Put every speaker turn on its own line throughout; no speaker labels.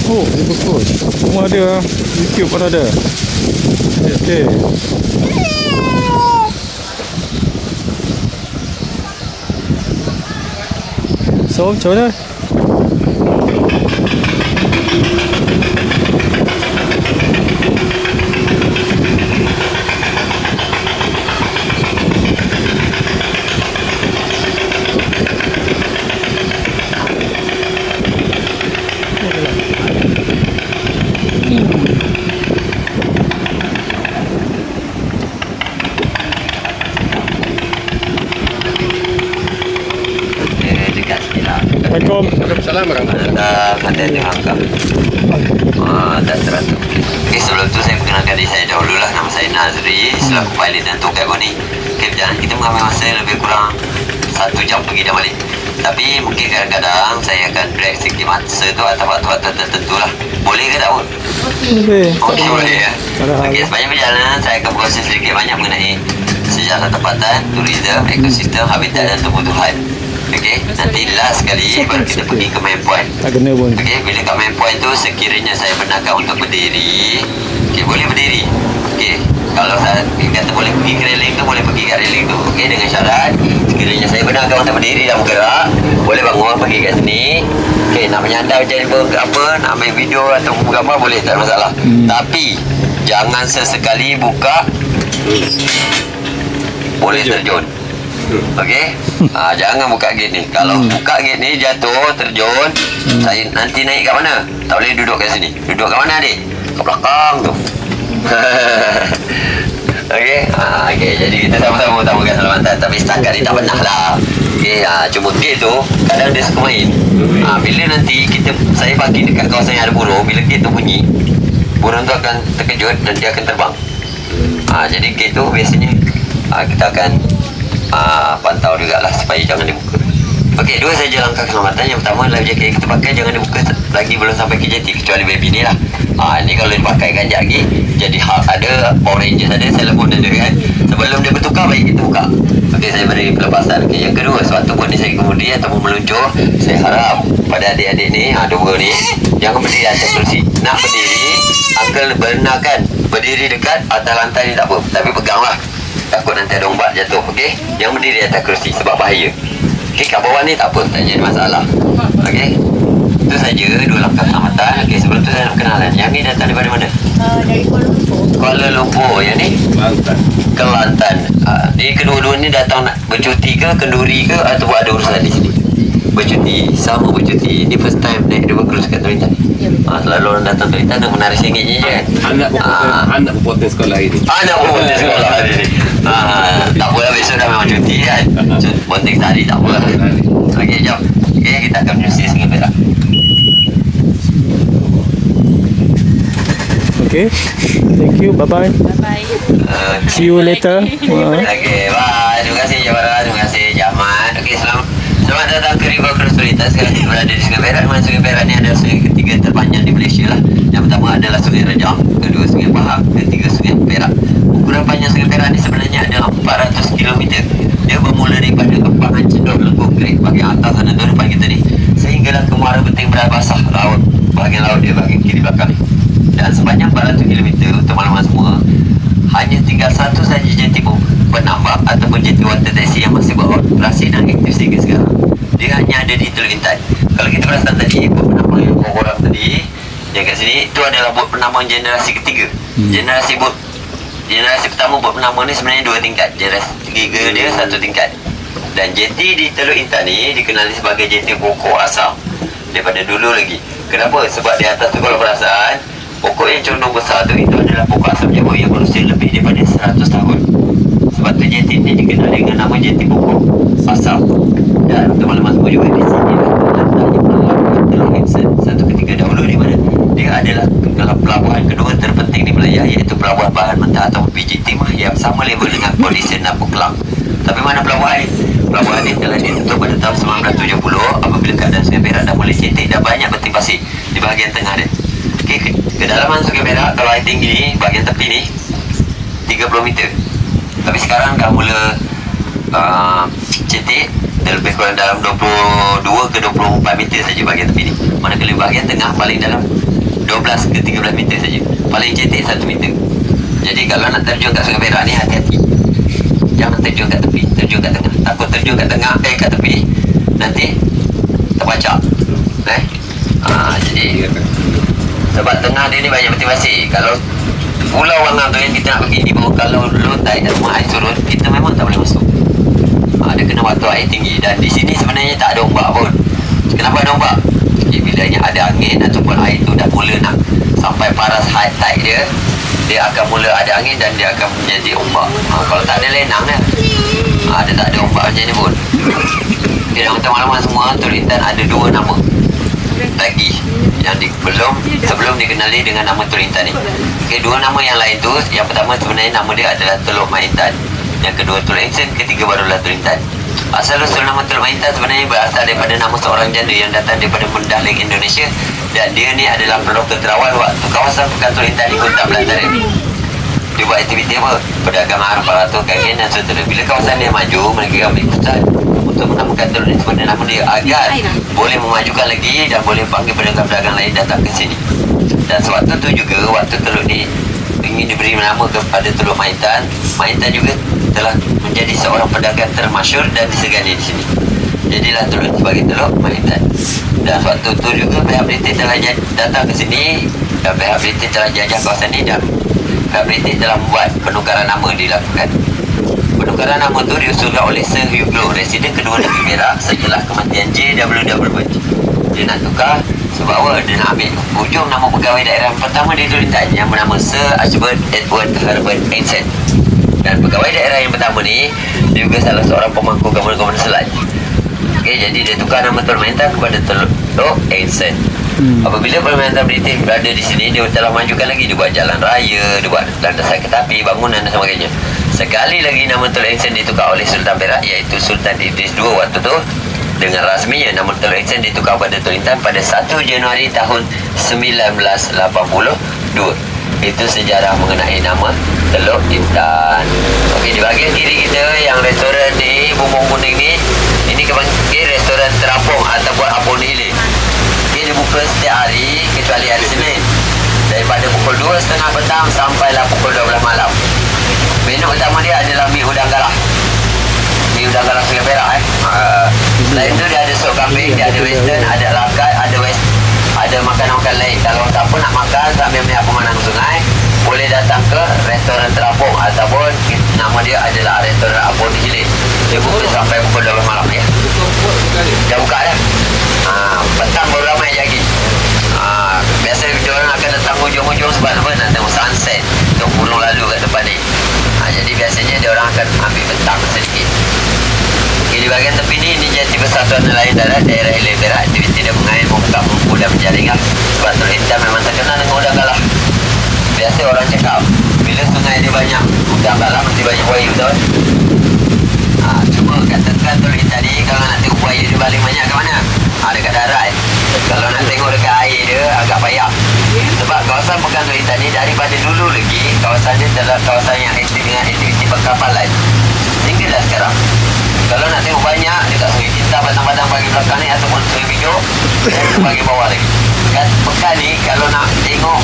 Oh, bagus. Semua ada. YouTube pun ada. Okey. So, macam mana? Assalamualaikum.
Waalaikumsalam warahmatullahi wabarakatuh. Tak teratur. Okay, sebelum tu saya perkenalkan diri saya dahulu lah. Nama saya Nazri, selaku pilot dan tour guide ni. Okay, perjalanan kita mengambil masa lebih kurang 1 jam pergi dan balik. Tapi mungkin kadang-kadang saya akan break sedikit masa tu atas waktu-waktu tertentu lah. Boleh ke tak pun?
Boleh.
Okey, boleh ya. Okey, sepanjang perjalanan saya akan berkongsi sedikit banyak mengenai sejarah tempatan, turisme, ekosistem, habitat dan tumbuh-tumbuhan. Okey, nanti last sekali baru kita pergi ke main point.
Tak kena pun.
Okey, bila kat main point tu sekiranya saya benarkan untuk berdiri, okey, boleh berdiri. Okey, kalau saya kata boleh pergi ke railing tu, boleh pergi kat railing tu. Okey, dengan syarat sekiranya saya benarkan untuk berdiri dan bergerak, boleh bangun pergi kat sini. Okey, nak menyandar jadi apa, nak ambil video atau gambar boleh, tak ada masalah. Tapi jangan sesekali buka boleh terjun. Okey, jangan buka gate ni. Kalau buka gate ni jatuh, terjun, saya nanti naik kat mana? Tak boleh duduk kat sini. Duduk kat mana adik? Kat belakang tu. Okey, okey. Jadi kita sama-sama utamakan keselamatan. Tapi setakat ni tak pernah lah. Okey, cuma gate tu kadang dia suka main. Bila nanti saya parking dekat kawasan yang ada burung, bila gate tu bunyi, burung tu akan terkejut dan dia akan terbang. Jadi gate tu biasanya kita akan pantau jugalah supaya jangan dibuka. Okey, dua saja langkah keselamatan. Yang pertama adalah jaket yang kita pakai jangan dibuka lagi belum sampai ke jeti, kecuali baby ni lah. Ni kalau dipakai kan lagi jadi ada Power Rangers ada telefon ada kan. Sebelum dia bertukar baik kita buka. Okey, saya beri pelepasan. Okey, yang kedua, sewaktu pun ni saya kemudi ataupun meluncur, saya harap pada adik-adik ni, dua ni, jangan berdiri atas kerusi. Nak berdiri, uncle benarkan berdiri dekat atas lantai ni tak apa, tapi peganglah. Takut nanti ada ombak jatuh. Okey, yang berdiri atas kerusi sebab bahaya. Okey, kat bawah ni tak apa, tak jadi masalah. Okey, itu saja dua langkah keselamatan. Okey, sebelum tu saya nak kenalan. Yang ni datang daripada mana?
Dari Kuala Lumpur.
Kuala Lumpur. Yang ni? Kelantan. Kelantan. Ni kedua-dua ni datang nak bercuti ke, kenduri ke, atau ada urusan di sini? Bercuti. Sama bercuti. Ini first time naik dua cruise kat Torintan. Selalu orang datang Torintan nak menarik RM1 je kan?
Anak berpoten sekolah ini.
Anak berpoten sekolah hari ni. Tak apalah, besok dah memang cuti kan. Ponteng tadi tak apa. Okey, jom. Okey, kita akan menyusi Sungai Perak.
Okay. Thank you. Bye-bye.
Bye-bye.
See you later.
Okey, bye. Terima kasih Jabara, terima kasih Jamal. Okey, selamat datang ke River Cruise Torintan. Sekarang kita berada di Sungai Perak. Mana Sungai Perak ni adalah sungai ketiga terpanjang di Malaysia lah. Yang pertama adalah Sungai Rejang, kedua Sungai Pahang, ketiga Sungai Perak. Ukuran panjang Sungai Perak ni sebenarnya adalah 400 km. Dia bermula daripada Kempangan Cendor Lengkung Great bahagian atas sana tu depan kita ni, sehinggalah ke Muara Beting Berat Basah laut, bahagian laut dia bahagian kiri belakang ni. Dan sepanjang 400 km untuk makluman semua, hanya tinggal satu saja jeti penambang ataupun jeti water taxi yang masih beroperasi dan aktif sehingga sekarang. Dia hanya ada di Teluk Intan. Kalau kita perasan tadi, bot penambang yang korang tadi yang kat sini, itu adalah bot penambang generasi ketiga. Generasi pertama bot penambang ni sebenarnya 2 tingkat. Generasi ketiga dia 1 tingkat. Dan jeti di Teluk Intan ni dikenali sebagai jeti pokok asam daripada dulu lagi. Kenapa? Sebab di atas tu kalau perasan, pokok yang condong besar tu itu adalah pokok asam Jawa yang berusia lebih daripada 100 tahun. Sebab tu jeti ni dikenal dengan nama jeti pokok asam. Dan untuk makluman semua juga di sini Teluk Intan 1 dahulu di mana dia adalah pelabuhan kedua terpenting di Melaya, iaitu pelabuhan bahan mentah atau biji timah yang sama level dengan Port Dickson dan Port Klang. Tapi mana pelabuhan ini? Pelabuhan ini telah ditutup pada tahun 1970 apabila keadaan Sungai Perak dah mulai cetek dan banyak beting pasir di bahagian tengah dia. Okey, kedalaman Sungai Perak kalau air tinggi ni, bahagian tepi ni 30 meter. Tapi sekarang dah mula cetek, lebih kurang dalam 22 ke 24 meter saja bahagian tepi ni. Manakala bahagian tengah paling dalam 12 ke 13 meter saja. Paling cetek 1 meter. Jadi kalau nak terjun kat Sungai Perak ni, hati-hati. Jangan terjun kat tepi, terjun kat tengah. Takut terjun kat tengah, kat tepi, nanti terbacak. Jadi sebab tengah dia ni banyak peti pasir. Kalau pulau Wangam tu yang kita nak pergi di bawah, kalau low tide dan rumah air surut, kita memang tak boleh masuk. Dia kena waktu air tinggi. Dan di sini sebenarnya tak ada ombak pun. Kenapa ada ombak? Bilanya ada angin ataupun air tu dah mula nak sampai paras high tide dia akan mula ada angin dan dia akan menjadi ombak. Kalau tak ada lenang dia tak ada ombak macam ni pun. Dalam teman-teman semua, Teluk Intan ada 2 nama lagi yang sebelum dikenali dengan nama Teluk Intan ni. 2 nama yang lain tu, yang pertama sebenarnya nama dia adalah Teluk Maintan, yang kedua Teluk Ensen, ketiga barulah Teluk Intan. Asal-usul nama Teluk Maintan sebenarnya berasal daripada nama seorang janda yang datang daripada Mendaling, Indonesia, dan dia ni adalah pelokal terawal waktu kawasan Pekan Teluk Intan di Kuntang Belantara. Dia buat aktiviti apa? Perdagangan, aparatur, kagen dan seterusnya. Bila kawasan dia maju, mereka ambil keputusan untuk menamakan Teluk ni sebenarnya nama dia agar boleh memajukan lagi dan boleh panggil pedagang-pedagang lain datang ke sini. Dan sewaktu tu juga, waktu Teluk ni ingin diberi nama kepada Teluk Maintan, Maintan juga telah menjadi seorang pedagang termasyhur dan disegani di sini. Jadilah Teluk sebagai Teluk Maintan. Dan waktu tu juga pihak British telah datang ke sini, dan pihak British telah jajah kawasan ini, dan pihak British telah membuat penukaran nama dilakukan. Penukaran nama tu diusulkan oleh Sir Hugh Glow, residen kedua Negeri Perak setelah kematian J.W.W. Burge. Dia nak tukar sebab apa? Dia nak ambil hujung nama pegawai daerah pertama di Teluk Intan yang bernama Sir Archibald Edward Herbert Ensign. Dan pegawai daerah yang pertama ni, dia juga salah seorang pemangku Governor Selat. Jadi dia tukar nama Teluk Maintan kepada Teluk Ensign. Apabila pemerintah British berada di sini, dia telah majukan lagi. Dia buat jalan raya, dia buat landasan kereta api, bangunan dan sebagainya. Sekali lagi nama Teluk Ensign ditukar oleh Sultan Perak, iaitu Sultan Idris II waktu tu. Dengan rasminya nama Teluk Ensign ditukar pada Teluk Intan pada 1 Januari tahun 1982. Itu sejarah mengenai nama Teluk Intan. Okey, di bahagian kiri kita yang restoran ni, Bumbung Kuning ni, ini kepanggil restoran terapung ataupun Apung Hilir. Dia dibuka setiap hari kecuali hari Senin, daripada pukul 2.30 petang sampailah pukul 12 malam. Menu utama dia adalah mi udang galah. Mi udang galah Sungai Perak. Selain itu dia ada sop kambing, dia ada western, ada lakat, ada makanan-makanan lain. Kalau siapa nak makan sambil melihat pemandangan sungai, boleh datang ke restoran terapung ataupun nama dia adalah restoran Apung Hilir. Dia buka sampai pukul 12 malam ya. Dah buka dah. Petang baru ramai lagi. Biasa diorang akan datang hujung-hujung sebab apa? Nak tengok sunset untuk gunung lalu kat depan ni. Jadi biasanya diorang akan ambil petang sedikit. Di bahagian tepi ni, ini Jati Persatuan Nelayan Darat daerah Hilir Perak. Aktiviti dia mengair, membuka bumbu dan menjaring. Sebab Teluk Intan memang terkenal dengan udang galah. Biasa orang cakap, bila sungai dia banyak udang galah, mesti banyak buaya, betul? Cuma katakan Teluk Intan ni, kalau nak tengok buaya dia paling banyak kat mana? Dekat darat. Kalau nak tengok dekat air dia, agak payah. Sebab kawasan Pekan Teluk Intan ni, daripada dulu lagi, kawasan dia adalah kawasan yang aktif dengan aktiviti perkapalan. Sehinggalah sekarang. Kalau nak tengok banyak dekat Sungai Cinta, Batang-Batang bagi belakang ni, ataupun Sungai Bijuk, dan bagi bawah lagi. Pekan ni, kalau nak tengok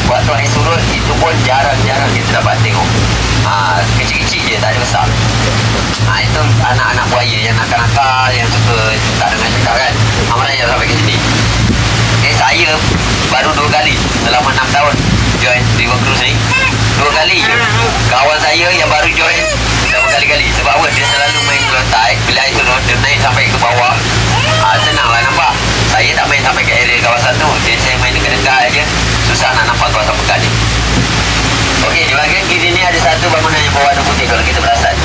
waktu air surut, itu pun jarang-jarang kita dapat tengok. Kecil-kecil je, tak ada besar. Itu anak-anak buaya yang nakal-nakal, yang suka tak dengar cakap kan. Mereka sampai ke sini. Saya baru 2 kali selama 6 tahun join River Cruise ni. 2 kali je. Kawan saya yang baru join dah berkali-kali. Sebab apa? Dia selalu main low tide. Bila air turun, dia naik sampai ke bawah. Senanglah nampak. Saya tak main sampai ke area kawasan tu. Jadi saya main dekat-dekat je. Susah nak nampak kawasan Pekan ni. Okey, di bahagian kiri ni ada satu bangunan yang berwarna putih kalau kita perasan.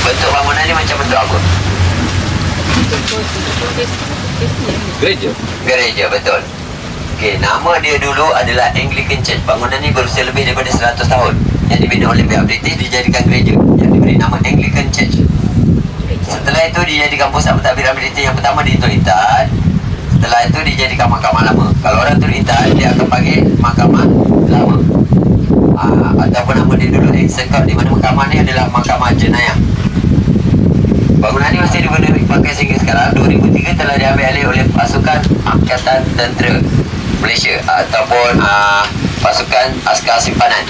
Bentuk bangunan ni macam bentuk apa? Gereja, betul. Okey, nama dia dulu adalah Anglican Church. Bangunan ni berusia lebih daripada 100 tahun. Yang dibina oleh pihak British, dijadikan gereja yang diberi nama Anglican Church. Setelah itu dijadikan pusat pentadbiran British yang pertama di Teluk Intan. Setelah itu dijadikan mahkamah lama. Kalau orang Teluk Intan, dia akan panggil mahkamah lama. Ataupun nama dia dulu Executive Court, di mana mahkamah ni adalah mahkamah jenayah. Bangunan ni masih dipakai sehingga sekarang. 2003 telah diambil alih oleh pasukan Angkatan Tentera Malaysia ataupun pasukan askar simpanan.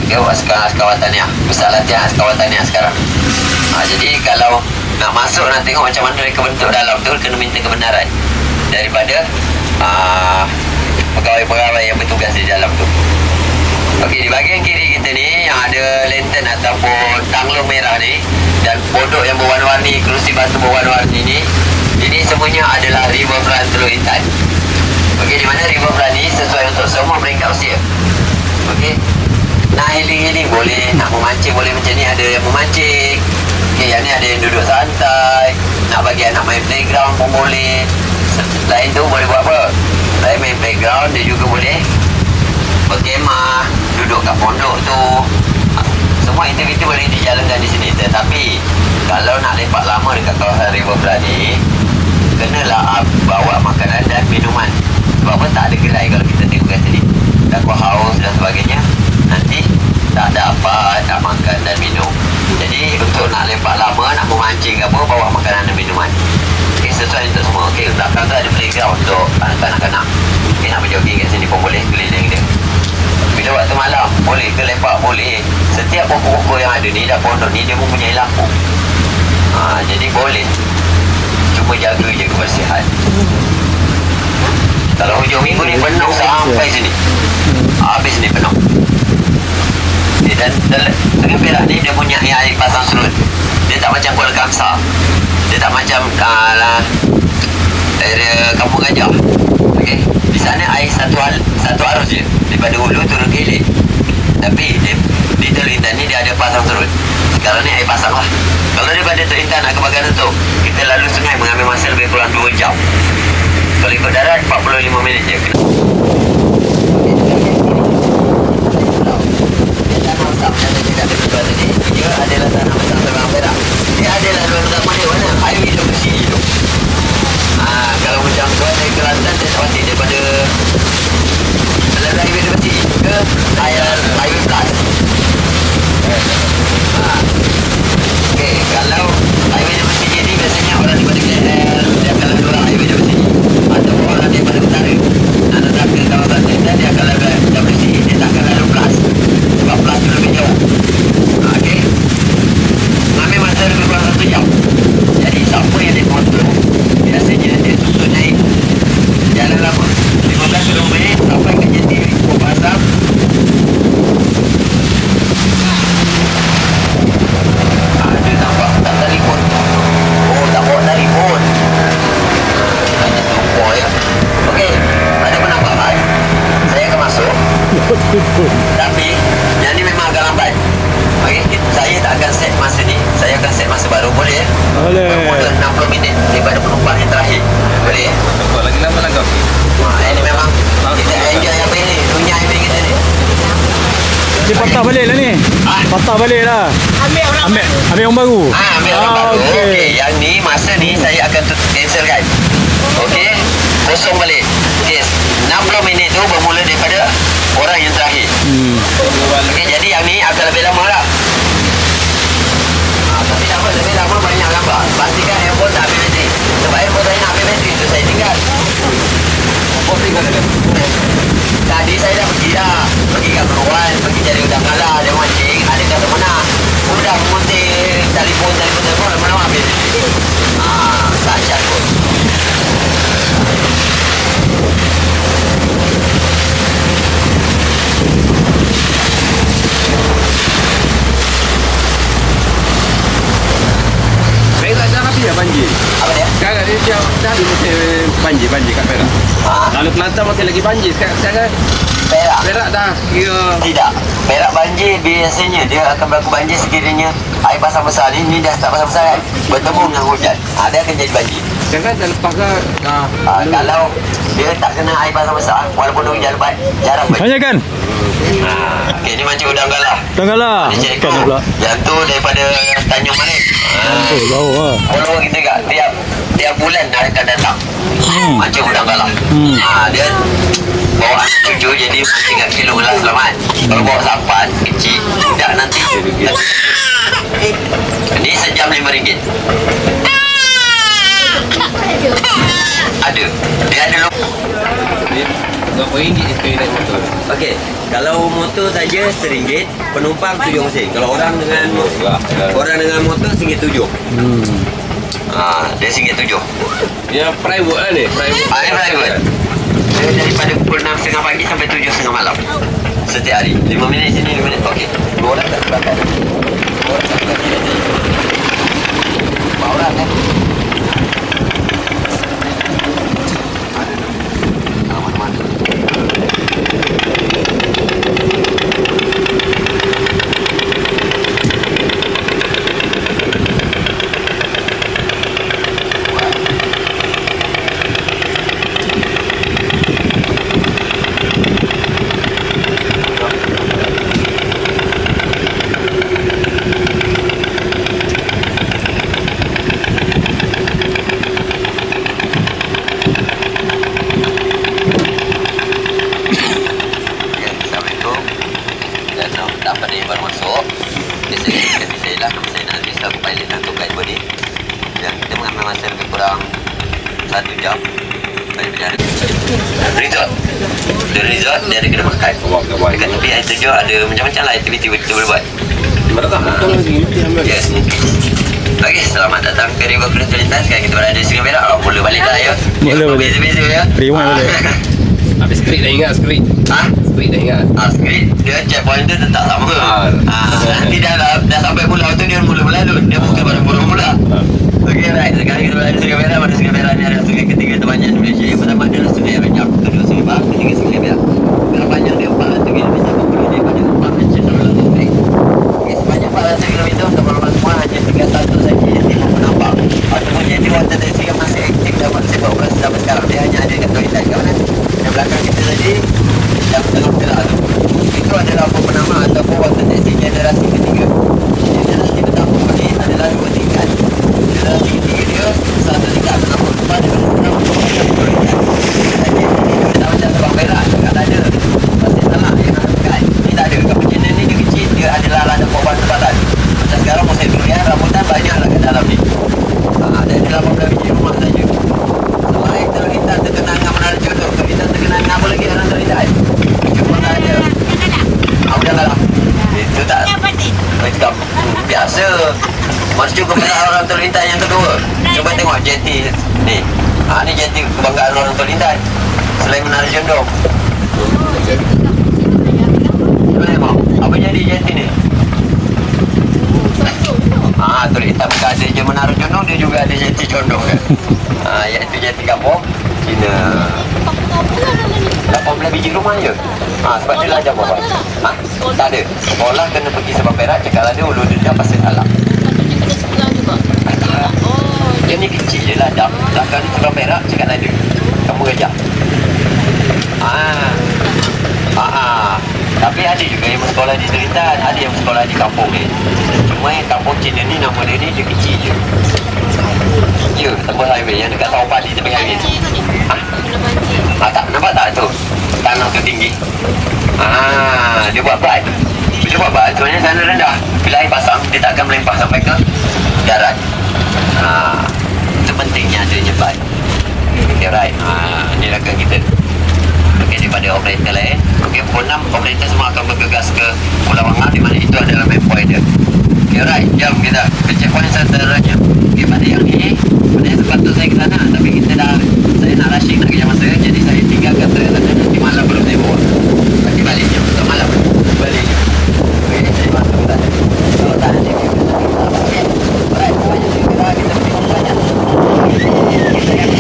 Okay, askar wataniah, pusat latihan askar wataniah sekarang. Jadi kalau nak masuk, nak tengok macam mana mereka bentuk dalam tu, kena minta kebenaran daripada pegawai-pegawai yang bertugas di dalam tu. Okey, di bahagian kiri kita ni yang ada lantern ataupun tanglung merah ni dan pondok yang berwarna-warni, kerusi batu berwarna-warni ni, ini semuanya adalah riverfront Teluk Intan. Okey, di mana riverfront ni sesuai untuk semua peringkat usia. Okey, nak healing-healing boleh, nak memancing boleh, macam ni ada yang memancing. Okey, yang ni ada yang duduk santai, nak bagi anak main playground pun boleh. Lain tu boleh buat apa? Lain main playground, dia juga boleh berkemah, duduk kat pondok tu. Semua aktiviti boleh dijalankan di sini. Tetapi kalau nak lepak lama dekat kawasan riverfront ni, kenalah bawa makanan dan minuman. Sebab apa? Tak ada gerai kalau kita tengok kat sini. Takut haus dan sebagainya, nanti tak ada apa nak makan dan minum. Jadi untuk nak lepak lama, nak memancing apa, bawa makanan dan minuman. Okay, sesuai untuk semua. Okay, belakang tu ada playground untuk anak-anak. Okay, nak berjogging kat sini pun boleh, keliling dia. Bila waktu malam, boleh ke lepak? Boleh. Setiap pokok-pokok yang ada ni, dah pondok ni, dia mempunyai lampu. Jadi boleh. Cuma jaga je kebersihan. Kalau hujung minggu ni penuh sampai sini. Habis ni penuh. Dan Sungai Perak ni dia punya air pasang surut. Dia tak macam Kuala Kangsar. Dia tak macam area Kampung Gajah. Okey, di sana air satu arus je daripada hulu turun ke hilir. Tapi di Teluk Intan ni dia ada pasang surut. Sekarang ni air pasang lah. Kalau daripada Teluk Intan nak ke Bagan Datuk, kita lalu sungai mengambil masa lebih kurang 2 jam. Kalau ikut darat 45 minit je. Dia adalah tanah besar Sungai Perak. Dia adalah dua pertama dia mana? Highway dia bersih tu. Kalau macam tuan dari Kelantan, dia tak pasti daripada highway dia bersih ke highway plus. Okay, kalau highway dia bersih ni biasanya orang daripada KL, dia akan lalu highway dia bersih. Ataupun orang daripada utara nak datang ke kawasan Kelantan, dia akan lalu dia bersih. Dia tak akan lalu plus. Sebab plus tu lebih jauh. Okey, ambil masa lebih kurang 1 jam. Jadi siapa yang naik motor, biasanya dia tuntut naik jalan lama 15 km sampai ke Jeti Pokok Azam. Ada nampak tak telefon? Oh, tak bawa telefon. Hanya tumpul ya. Okey, ada penambahan. Saya akan masuk. Tapi yang ni memang agak lambat. Okay, saya tak akan set masa ni. Saya akan set masa baru. Boleh ya?
Boleh.
Bermula 60 minit daripada penumpang yang terakhir. Boleh ya?
Nampak lagi lama lah kau.
Ini memang kita enjoy apa ini. Dunia yang kita ni.
Dia patah balik lah ni. Patah balik lah.
Ambil orang baru.
Ambil orang baru.
Ambil orang baru. Okey, yang ni masa ni saya akan cancelkan. Okey, kosong balik. Okey, 60 minit tu bermula daripada orang yang terakhir. Okey, jadi yang ni akan lebih lama lah. Tapi tak apa, lebih lama banyak gambar. Pastikan handphone tak habis bateri. Sebab handphone saya nak habis bateri tu saya tinggal. Tadi saya dah pergi dah. Pergi kat Keruan, pergi cari udang galah, dia mancing. Ada kata mana? Udang mengutip, telefon, lama-lama habis bateri. Tak syak pun.
Perak dah habis ya banjir.
Apa dia?
Sekarang ni dia dah ada musim banjir kat Perak. Lalu Kelantan masih lagi banjir. Sekarang
Perak.
Perak dah kira
Tidak. Perak banjir biasanya dia akan berlaku banjir sekiranya air pasang besar ni dah start pasang besar kan, bertemu dengan hujan. Dia akan jadi banjir.
sekarang dah lepas ke
Kalau dia tak kena air pasang besar, walaupun hujan lebat, jarang banjir.
Banyak kan?
Okey, ni macam udang galah.
Udang galah.
Dia cari
Kan pula.
yang tu daripada Tanjung Manik.
Oh, jauh lah.
Follower kita kat tiap bulan akan datang. Macam udang galah. Dia bawa anak cucu, jadi mancing kat kilo lah selamat. Kalau bawa sampan kecil, tidak nanti. Ni sejam RM5. Ada. Dia ada
Berapa ringgit sekali naik motor?
Okey, kalau motor saja RM1, penumpang 7 mesin. Kalau orang dengan motor RM1.7. Dia RM1.7.
Dia private lah ni. Private.
Ini private. Dia daripada pukul 6.30 pagi sampai 7.30 malam. Setiap hari. 5 minit sini, 5 minit. Okey. 2 orang tak terbakar. 2 orang tak terbakar. 4 orang kan? Mana-mana. Dia ada kena makan. Dekat tepi air terjun ada macam-macam lah aktiviti kita boleh buat.
Mana tak potong lagi?
Yes. Okey, selamat datang ke River Cruise Terlintas. Sekarang kita berada di Sungai Perak. Boleh balik lah ya.
Boleh balik.
Beza-beza ya.
Rewind boleh.
Habis skrip dah ingat skrip. Skrip dah ingat.
Skrip dia checkpoint dia tetap sama. Nanti dah sampai pulau tu dia mula berlalu. Dia bukan pada pulau mula. Okey, right. Sekarang kita berada di Sungai Perak. Pada Sungai Perak ni ada sungai ketiga terpanjang di Malaysia. Yang pertama adalah Sungai Renyap. Kedua Sungai Bahar. Ketiga Sungai Perak. Panjang dia 400 km berpulih daripada Kupang Manchin Nolak Topik. Sepanjang 400 km untuk orang semua hanya tinggal satu saja yang tidak menampak ataupun jadi water taxi yang masih aktif dapat sepak bola sampai sekarang. Dia hanya ada kat Terlintas kat mana? Yang belakang kita tadi yang tengah bergerak tu. Itu adalah apa penama ataupun water taxi generasi ketiga. Generasi pertama ni adalah 2 tingkat. Generasi ketiga dia satu tingkat menambah depan dia menambah Terlintas. Dia tak macam Sabang Perak dekat ada. Pasir Salah yang nak dekat. Ni tak ada. Kapal ni dia kecil. Dia adalah ada pohon tempatan. Macam sekarang musim durian, rambutan banyak lah kat dalam ni. Dan dia 18 biji rumah saja. Selain Terlintas terkenal dengan Menara Contoh. Terlintas terkenal dengan apa lagi orang Terlintas? Cuma tak ada. Udah kalah. Itu tak. Itu biasa. Maksud kebenaran orang Terlintas yang kedua. Cuba tengok jeti ni. Ni jeti kebanggaan orang Terlintas. Selain Menara Contoh. Cuba tengok. Apa jadi jeti ni? Terlintas bukan ada je Menara Condong, dia juga ada jeti Condong kan. Iaitu jeti kampung Cina. 18 biji rumah je. Sebab dia lah jam apa? Tak ada. Sekolah kena pergi Sabang Perak, cakap ada Ulu Dendam Pasir Salah. Dia ni kecil je lah jam. Belakang ni Sabang Perak, cakap ada. Kamu gajah. Tapi ada juga yang bersekolah di Terlintas, ada yang bersekolah di kampung ni. Cuma yang kampung Cina ni nama dia ni dia kecil je. Ya, tembus highway yang dekat Sawah Padi tepi highway tu. Tak nampak tak tu? Tanah tu tinggi. Dia buat bat. Bila buat bat, sebenarnya sana rendah. Bila air pasang, dia tak akan melempah sampai ke darat. Itu pentingnya adanya bat. Okay, right. Ni rakan kita. Okey, daripada operator lain. Okey, pukul 6 operator semua akan bergegas ke Pulau Wangah di mana itu adalah main point dia. Okey, right. Jom kita ke checkpoint seterusnya. Okey, pada yang ni, pada yang sepatutnya saya ke sana. Tapi saya nak rushing nak kejar masa. Jadi saya tinggalkan trailer sana. Nanti malam belum saya bawa. Nanti balik je. Untuk malam balik je. Okey, saya masuk ke sana. Kalau tak nanti kita tak apa. Okey, right. Banyak kita pergi banyak. Kita yang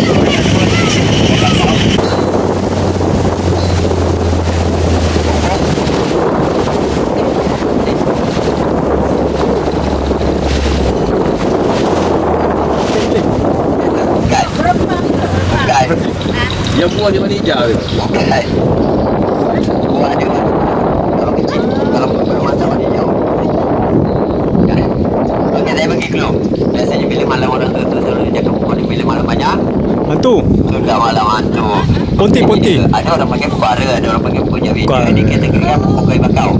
Yang buah dia mana hijau tu?
Buah dia kalau kecil. Kalau belum masak warna hijau. Okey, saya bagi clue. Biasanya bila malam orang tu selalu dia cakap bila malam banyak
Hantu.
sudah malam hantu.
Ponti.
Ada orang pakai pukara, ada orang pakai pukul jawi. Ini kategori apa? Pukul kayu bakau.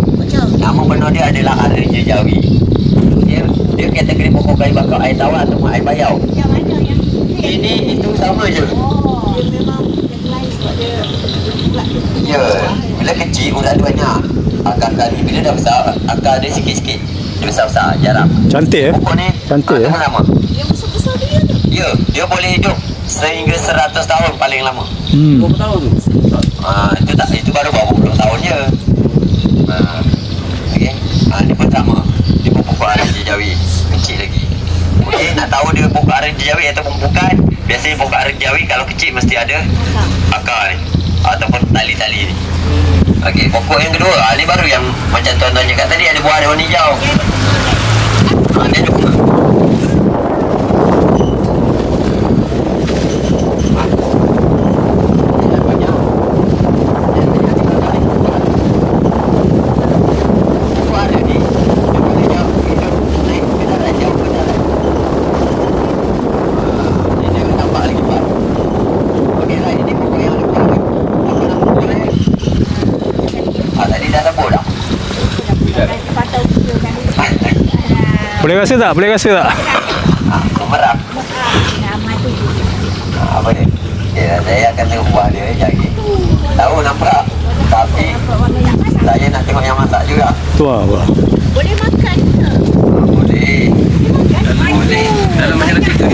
Nama benar dia adalah Arja Jawi. Dia kategori pokok kayu bakau, air tawar ataupun air bayau.
Yang mana yang
Ini itu sama je.
dia memang yang lain sebab dia
Ya, bila kecil urat dia banyak. Akar ni bila dah besar, akar dia sikit-sikit. Dia besar-besar, jarang.
Cantik
Pokok ni
Cantik
lama.
Yang besar-besar dia tu.
Ya, dia boleh hidup sehingga 100 tahun paling lama.
Berapa tahun tu?
Itu baru baru 20 tahun je. Okey. Ni pertama. Dia pokok aren jawi, kecil lagi. Okey, nak tahu dia pokok aren jawi ataupun bukan? Biasanya pokok aren jawi kalau kecil mesti ada akar ni ataupun tali-tali ni. Okey, pokok yang kedua, ni baru yang macam tuan-tuan cakap tadi, ada buah, ada warna hijau. Dia ada bunga.
Boleh rasa tak? Boleh rasa tak?
Merah.
Nama tu.
Apa dia? Saya akan tengok buah dia lagi. Tahu nampak. Tapi saya nak tengok yang masak juga.
Tu apa?
Boleh makan ke?
Boleh. Boleh.
Dalam macam lagi tu.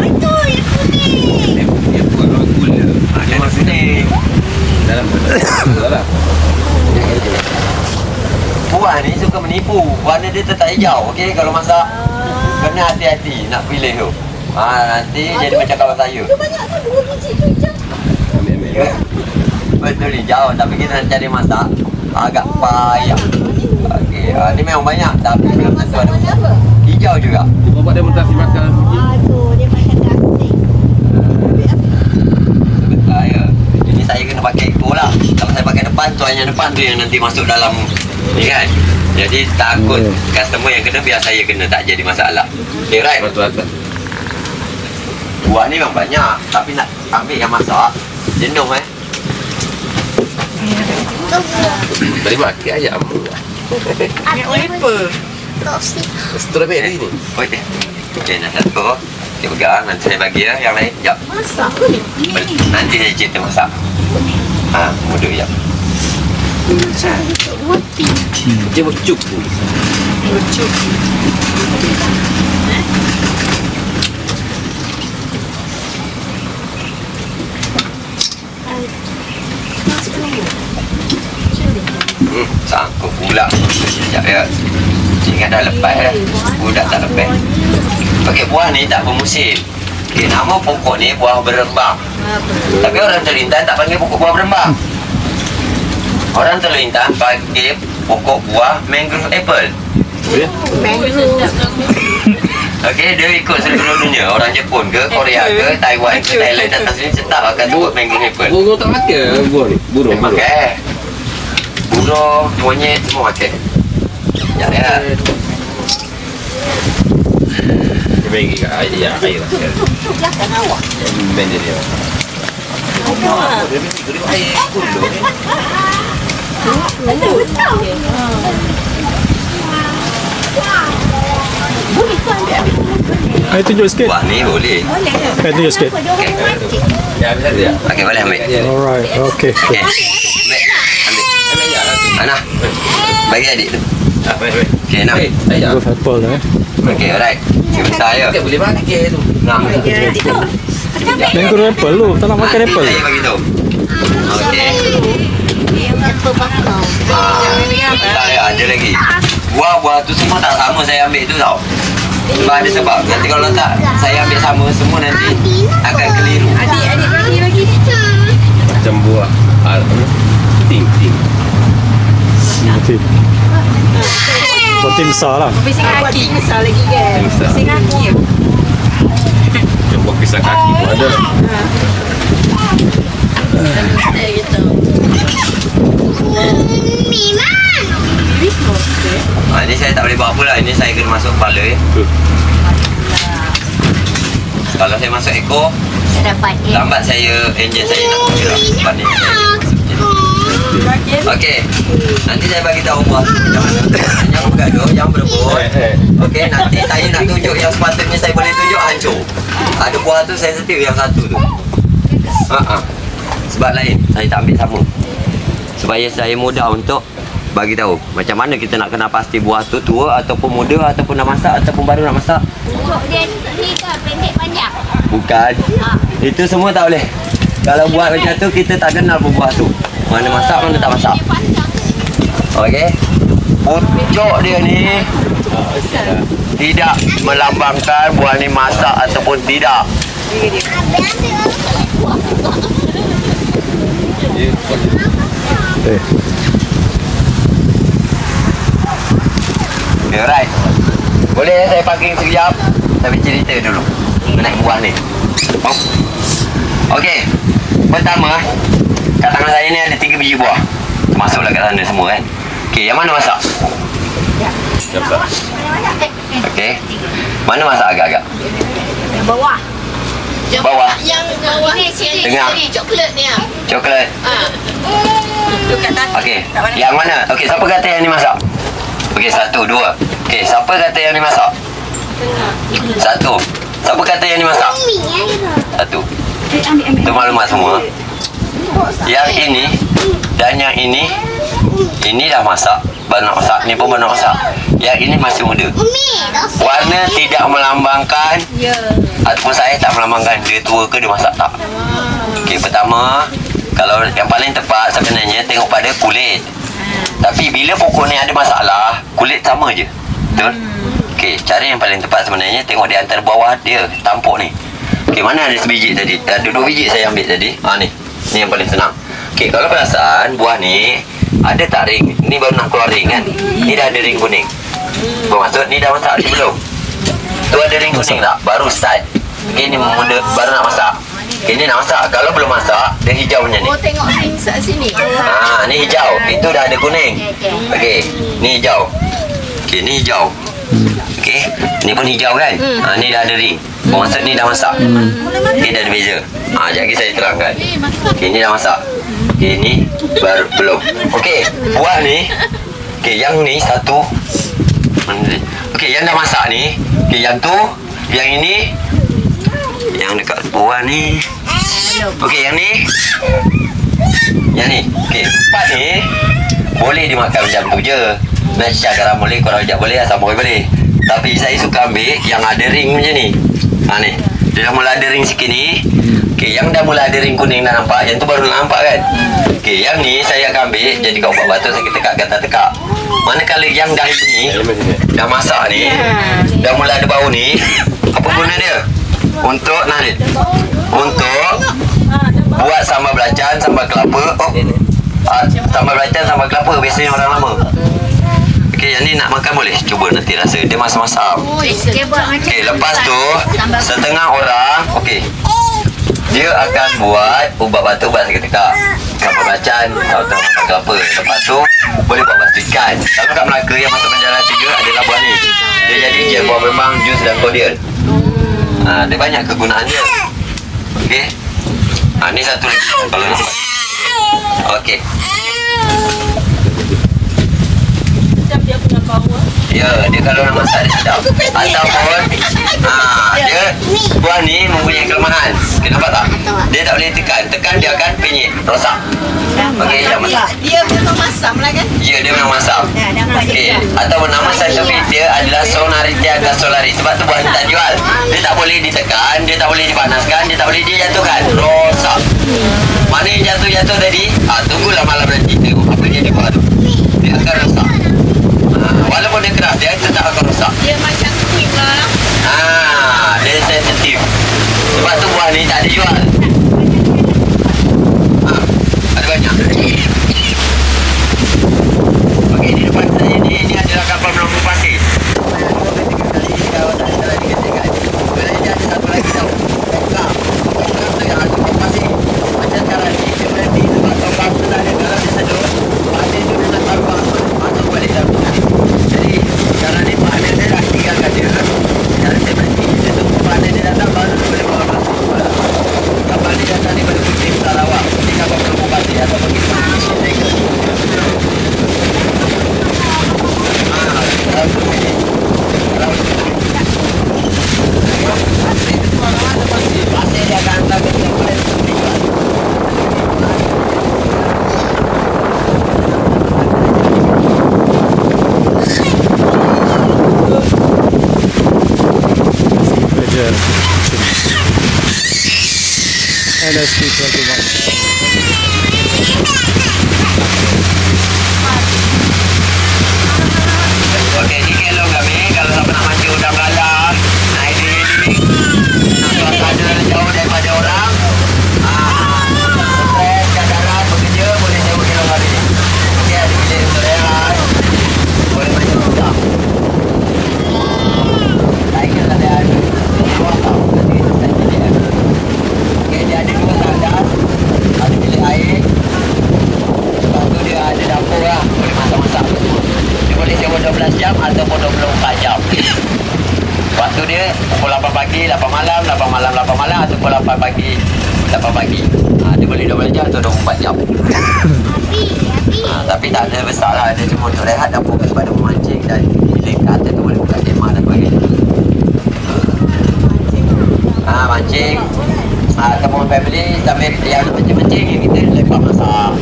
Itu yang kuning.
Dia buat orang gula.
Dia masuk ni.
Dalam dalam.
Buah ni suka menipu. Warna dia tetap hijau. Okey, kalau masak kena hati-hati nak pilih tu. Nanti jadi macam kawan saya.
Itu banyak tu 2 biji tu hijau.
Ambil.
Ya. Betul hijau, tapi kita nak cari masak agak payah. Okey, ni memang banyak tapi belum tentu ada.
Warna apa?
Hijau juga.
Cuba buat demonstrasi makan.
Tu dia macam kasih.
Betul ya. Ini saya kena pakai ekor lah. Kalau saya pakai depan, tuan yang depan tu yang nanti masuk dalam ni kan. Jadi takut customer yang kena biar saya kena, tak jadi masalah. Okay, right?
Betul.
Buah ni memang banyak, tapi nak ambil yang masak jenuh
Tadi makan ayam.
Apple.
Strawberry ni.
Okay, nak satu. Okay, pegang. Nanti saya bagi ya. Yang lain, sekejap.
Masak.
Nanti saya cerita masak. Mudah ya.
Dia buat cuk tu.
Sangkut pula. Sekejap ya. Ingat dah lepas dah. Budak tak lepas. Okey, buah ni tak bermusim. Okey, nama pokok ni buah berembang. Tapi orang Terlintan tak panggil pokok buah berembang. Orang Terlintan panggil pokok buah mangrove apple. Okey, dia ikut seluruh dunia. Orang Jepun ke, Korea ke, Taiwan ke, Thailand datang sini tetap akan sebut mangrove apple.
Burung tak makan buah ni. Burung.
Makan. Burung, monyet semua makan. Ya, ya.
Dia bagi kat air.
Belakang awak.
Benda dia. Dia bagi air kulo ni.
Boleh tu ambil.
Tunjuk sikit.
Buah ni boleh.
Boleh.
Tunjuk sikit.
Dia orang mati.
Ya, bisa dia.
Okey, boleh ambil.
Alright, okay.
Okey. Ambil. Ana. Bagi adik tu.
Baik.
Okey, nak.
Ayam.
Mangrove apple dah.
Okey, alright. Sebentar ya.
Tak boleh makan tu.
Nak.
Mangrove apple lu, tak nak makan apple.
Saya bagi tahu. Okey.
Yang apple bakar.
Tak ya, ada lagi. Buah-buah tu semua tak sama saya ambil tu tau. Sebab ada sebab. Nanti kalau tak saya ambil sama semua nanti akan keliru.
Adik lagi.
Macam buah. Ting.
Nanti. Roti besar lah.
Pisang kaki besar lagi kan?
Besar.
Pisang kaki.
Macam buah pisang kaki pun ada.
Gitu.
Ini saya tak boleh buat apa lah. Ini saya kena masuk kepala ya. Kalau saya masuk ekor,
Dapat
lambat saya enjin saya nak bergerak. Sebab ni okey. Nanti saya bagi tahu buah tu macam mana. Jangan bergaduh, jangan berebut. Okey, nanti saya nak tunjuk yang sepatutnya saya boleh tunjuk hancur. Ada buah tu saya setir yang satu tu. Sebab lain, saya tak ambil sama. Supaya saya mudah untuk bagi tahu macam mana kita nak kenal pasti buah tu tua ataupun muda ataupun dah masak ataupun baru nak masak.
Untuk dia ni ke pendek panjang?
Bukan. Itu semua tak boleh. Kalau buat macam tu kita tak kenal pun buah tu. Mana masak mana tak masak. Okey. Pucuk dia ni tidak melambangkan buah ni masak ataupun tidak. Okay, alright. Boleh saya parking sekejap? Tapi cerita dulu mengenai buah ni. Okey. Pertama, kat tangan saya ni ada 3 biji buah. Masuklah kat sana semua kan. Okey, yang mana masak? Okey. Mana masak agak-agak?
Bawah.
Bawah.
Yang bawah ni
Tengah.
coklat ni ah.
Coklat.
Dekat atas.
Okey. Yang mana? Okey, siapa kata yang ni masak? Okey, 1, 2. Okey, siapa kata yang ni masak? 1. Siapa kata yang ni masak? 1. Itu maklumat semua. Yang ini dan yang ini dah masak, baru nak masak. Ni pun baru nak masak. Yang ini masih muda. Warna tidak melambangkan ataupun saya tak melambangkan dia tua ke dia masak tak. Okey, pertama, kalau yang paling tepat sebenarnya tengok pada kulit. Tapi bila pokok ni ada masalah, kulit sama je. Betul? Okey, cara yang paling tepat sebenarnya tengok di antara bawah dia, tampuk ni. Okey, mana ada sebiji tadi? Ada 2 biji saya ambil tadi. Ni. Ni yang paling senang. Okey, kalau perasaan buah ni ada tak ring? Ni baru nak keluar ring kan? Ni dah ada ring kuning. Bermaksud ni dah masak ni belum? Tu ada ring kuning tak? Baru start. Okey, ni muda baru nak masak. Okey, ni nak masak. Kalau belum masak, dia hijau macam ni.
Oh, tengok ring kat sini.
Ni hijau. Itu dah ada kuning. Okey, ni hijau. Okey, ni hijau. Okey, ni pun hijau kan? Ni dah ada ring. Bermaksud ni dah masak. Okey, dah ada beza. Sekejap lagi saya terangkan. Okey, ni dah masak. Okey, ni baru belum. Okey, buah ni. Okey, yang ni satu. Okey, yang dah masak ni. Okey, yang tu, yang ini, yang dekat buah ni. Okey, yang ni. Yang ni. Okey, 4 ni boleh dimakan macam tu je. Nak cakap garam boleh, korang rejak boleh, asam boy boleh. Tapi saya suka ambil yang ada ring macam ni. Ni. Dia dah mula ada ring sikit ni. Okey, yang dah mula ada ring kuning dah nampak. Yang tu baru nak nampak kan? Okey, yang ni saya akan ambil jadi kau buat batuk saya tekak kata tekak. Manakala yang dah ni dah masak ni, dah mula ada bau ni, apa guna dia? Untuk untuk buat sambal belacan, sambal kelapa. Sambal belacan, sambal kelapa biasanya orang lama. Okey, yang ni nak makan boleh? Cuba nanti rasa. Dia masam-masam. Okey, lepas tu setengah orang, okey, dia akan buat ubat batuk, ubat seketika, sambal belacan, sambal kelapa. Lepas tu boleh buat batu ikan. Kalau kat Melaka yang masuk penjara 3 adalah buah ni. Dia jadi je buah memang jus dan kordial. Dia banyak kegunaan dia. Okey. Ni satu lagi kalau nak buat. Okey. Ya, dia kalau nak masak dia sedap. Ataupun dia buah ni mempunyai kelemahan. Okay, nampak tak? Dia tak boleh tekan. Tekan dia akan penyit, rosak. Okey, yang masak.
Dia memang masam lah kan?
Ya, dia memang masam. Okey, ataupun nama saintifik dia adalah Sonaritia gasolari. Sebab tu buah ni tak jual. Dia tak boleh ditekan, dia tak boleh dipanaskan, dia tak boleh dijatuhkan. Rosak. Mana yang jatuh-jatuh tadi? Tunggulah malam nanti tengok apa dia di buah tu. Dia akan rosak. Walaupun dia keras, dia tetap akan rosak.
Dia macam kuih lah.
Dia sensitif. Sebab tu buah ni tak ada jual. Ada banyak. Okey, di depan saya ni adalah kapal Melampau pasir. Kalau dia ada satu lagi tau. Kapal tu yang ada kapal pasir. Macam sekarang ni, dia berhenti sebab kapal tu dah ada garam dia sedut. Pasir tu dia tak taruh. Masuk
LSP 21.
Okey, ni kelong kami. Kalau siapa nak mancing udang belalang, naik di sini. Nak suasana jauh daripada orang. Stres kat darat bekerja, boleh sewa kelong kami ni. Okey, ada bilik untuk rehat. Boleh mancing udang. Naik ke ada bawah tau. Nanti kita set bilik ada. Okey, dia ada 2 tandas. Ada bilik air. Lepas tu dia ada dapur lah. Boleh masak-masak semua. Dia boleh sewa 12 jam ataupun 24 jam. Waktu dia pukul 8 pagi, 8 malam, 8 malam, 8 malam atau pukul 8 pagi, 8 pagi. Dia boleh 12 jam atau 24 jam. Tapi tak ada besar lah. Dia cuma untuk rehat dan fokus pada memancing dan bilik kat atas tu boleh buka kemah dan sebagainya. Mancing. Ataupun family sambil yang mancing-mancing kita lepak masak.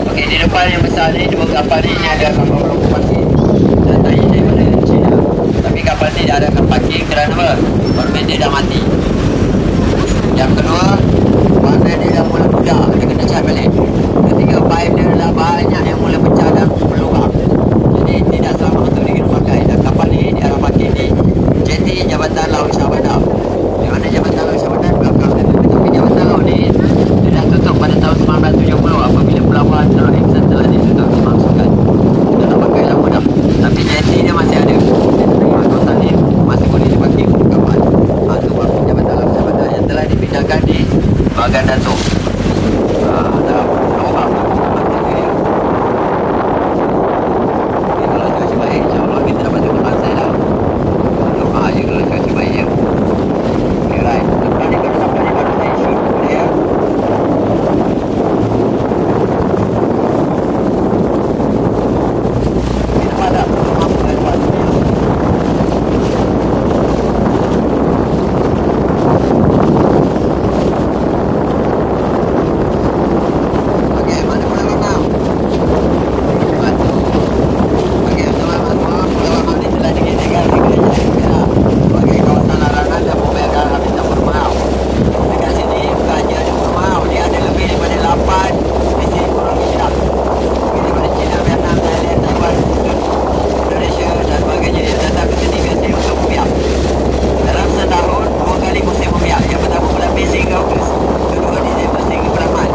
Okey, di depan yang besar ni, 2 kapal ni ada kapal pelopor pasir. Datang daripada China. Tapi kapal ni dah ada parking kerana apa? Permit dia dah mati. Yang kedua, warna dia dah mula budak. Dia kena cat balik. Ketiga, pipe dia dah banyak yang mula pecah dan berlubang. Jadi tidak selamat untuk digunakan. Dan kapal ni di arah parking ni jeti Jabatan Laut Shah Bandar. Di mana Jabatan Laut Shah Bandar belakang dia. Tapi Jabatan Laut ni dia dah tutup pada tahun 1970 apabila pelabuhan Teluk Iksan telah ditutup dimaksudkan. Dah tak pakai lama dah. Tapi jeti dia masih ada. Kawasan ni masih boleh dipakai untuk kapal. Itu baru Jabatan Laut Shah Bandar yang telah dipindahkan di Bagan Datuk. Dah lubang. Kalau cuaca baik, insyaAllah kita dapat tengok pantai lah. Doa je kalau cuaca baik ya. Okay, right. Lepas ni kalau sampai ni baru saya shoot boleh ya. Kita pada mampu dan buat dunia. Okey, mana pula renang? Batu. Okey, teman-teman semua, Pulau Wangau ni telah diginikan di Kerajaan Negara sebagai kawasan larangan dan pembiakan habitat burung mahau. Dekat sini bukan hanya ada burung mahau, dia ada lebih daripada 8 spesies burung hilang. Daripada China, Vietnam, Thailand, Taiwan, Indonesia dan sebagainya. Dia datang ke sini biasanya untuk membiak. Dalam setahun, 2 kali musim membiak. Yang pertama bulan Mei sehingga Ogos. Kedua Disember sehingga bulan Mac.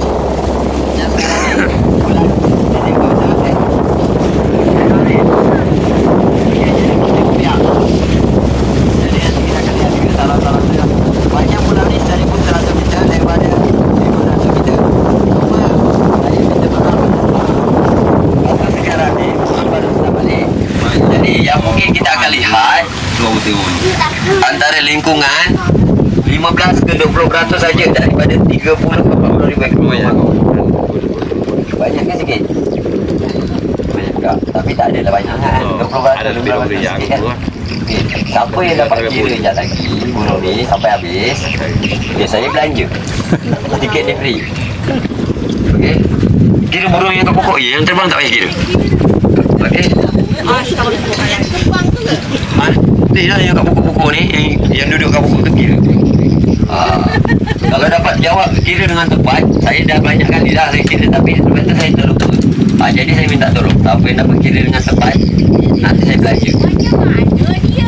Dan sekarang ni bulan Disember selesai. Januari. Okey, jadi musim membiak. Jadi nanti kita akan lihat juga salah-salah sudah. Panjang pulau ni 1,100 meter, lebar dia 500 meter. Cuma saya minta maaf. Maka sekarang ni baru sudah balik. Jadi yang mungkin kita akan lihat antara lingkungan 15 ke 20% saja daripada 30 ke 40 ribu hektar. Banyak ke sikit? Banyak juga. Tapi tak adalah banyak kan? 20%
Ada lebih daripada yang
sikit kan? Okay. Siapa yang dapat kira sekejap lagi burung ni sampai habis, saya belanja. Tiket dia free. Okey. Kira burung yang kat pokok je, yang terbang tak payah kira. Okey.
Terbang tu ke?
Betul lah yang kat pokok-pokok ni, yang duduk kat pokok tu kira. Kalau dapat jawab kira dengan tepat, saya dah banyak kali dah saya kira tapi sebenarnya saya terlupa. Jadi saya minta tolong. Siapa yang dapat kira dengan tepat, nanti saya belanja.
Macam mana dia?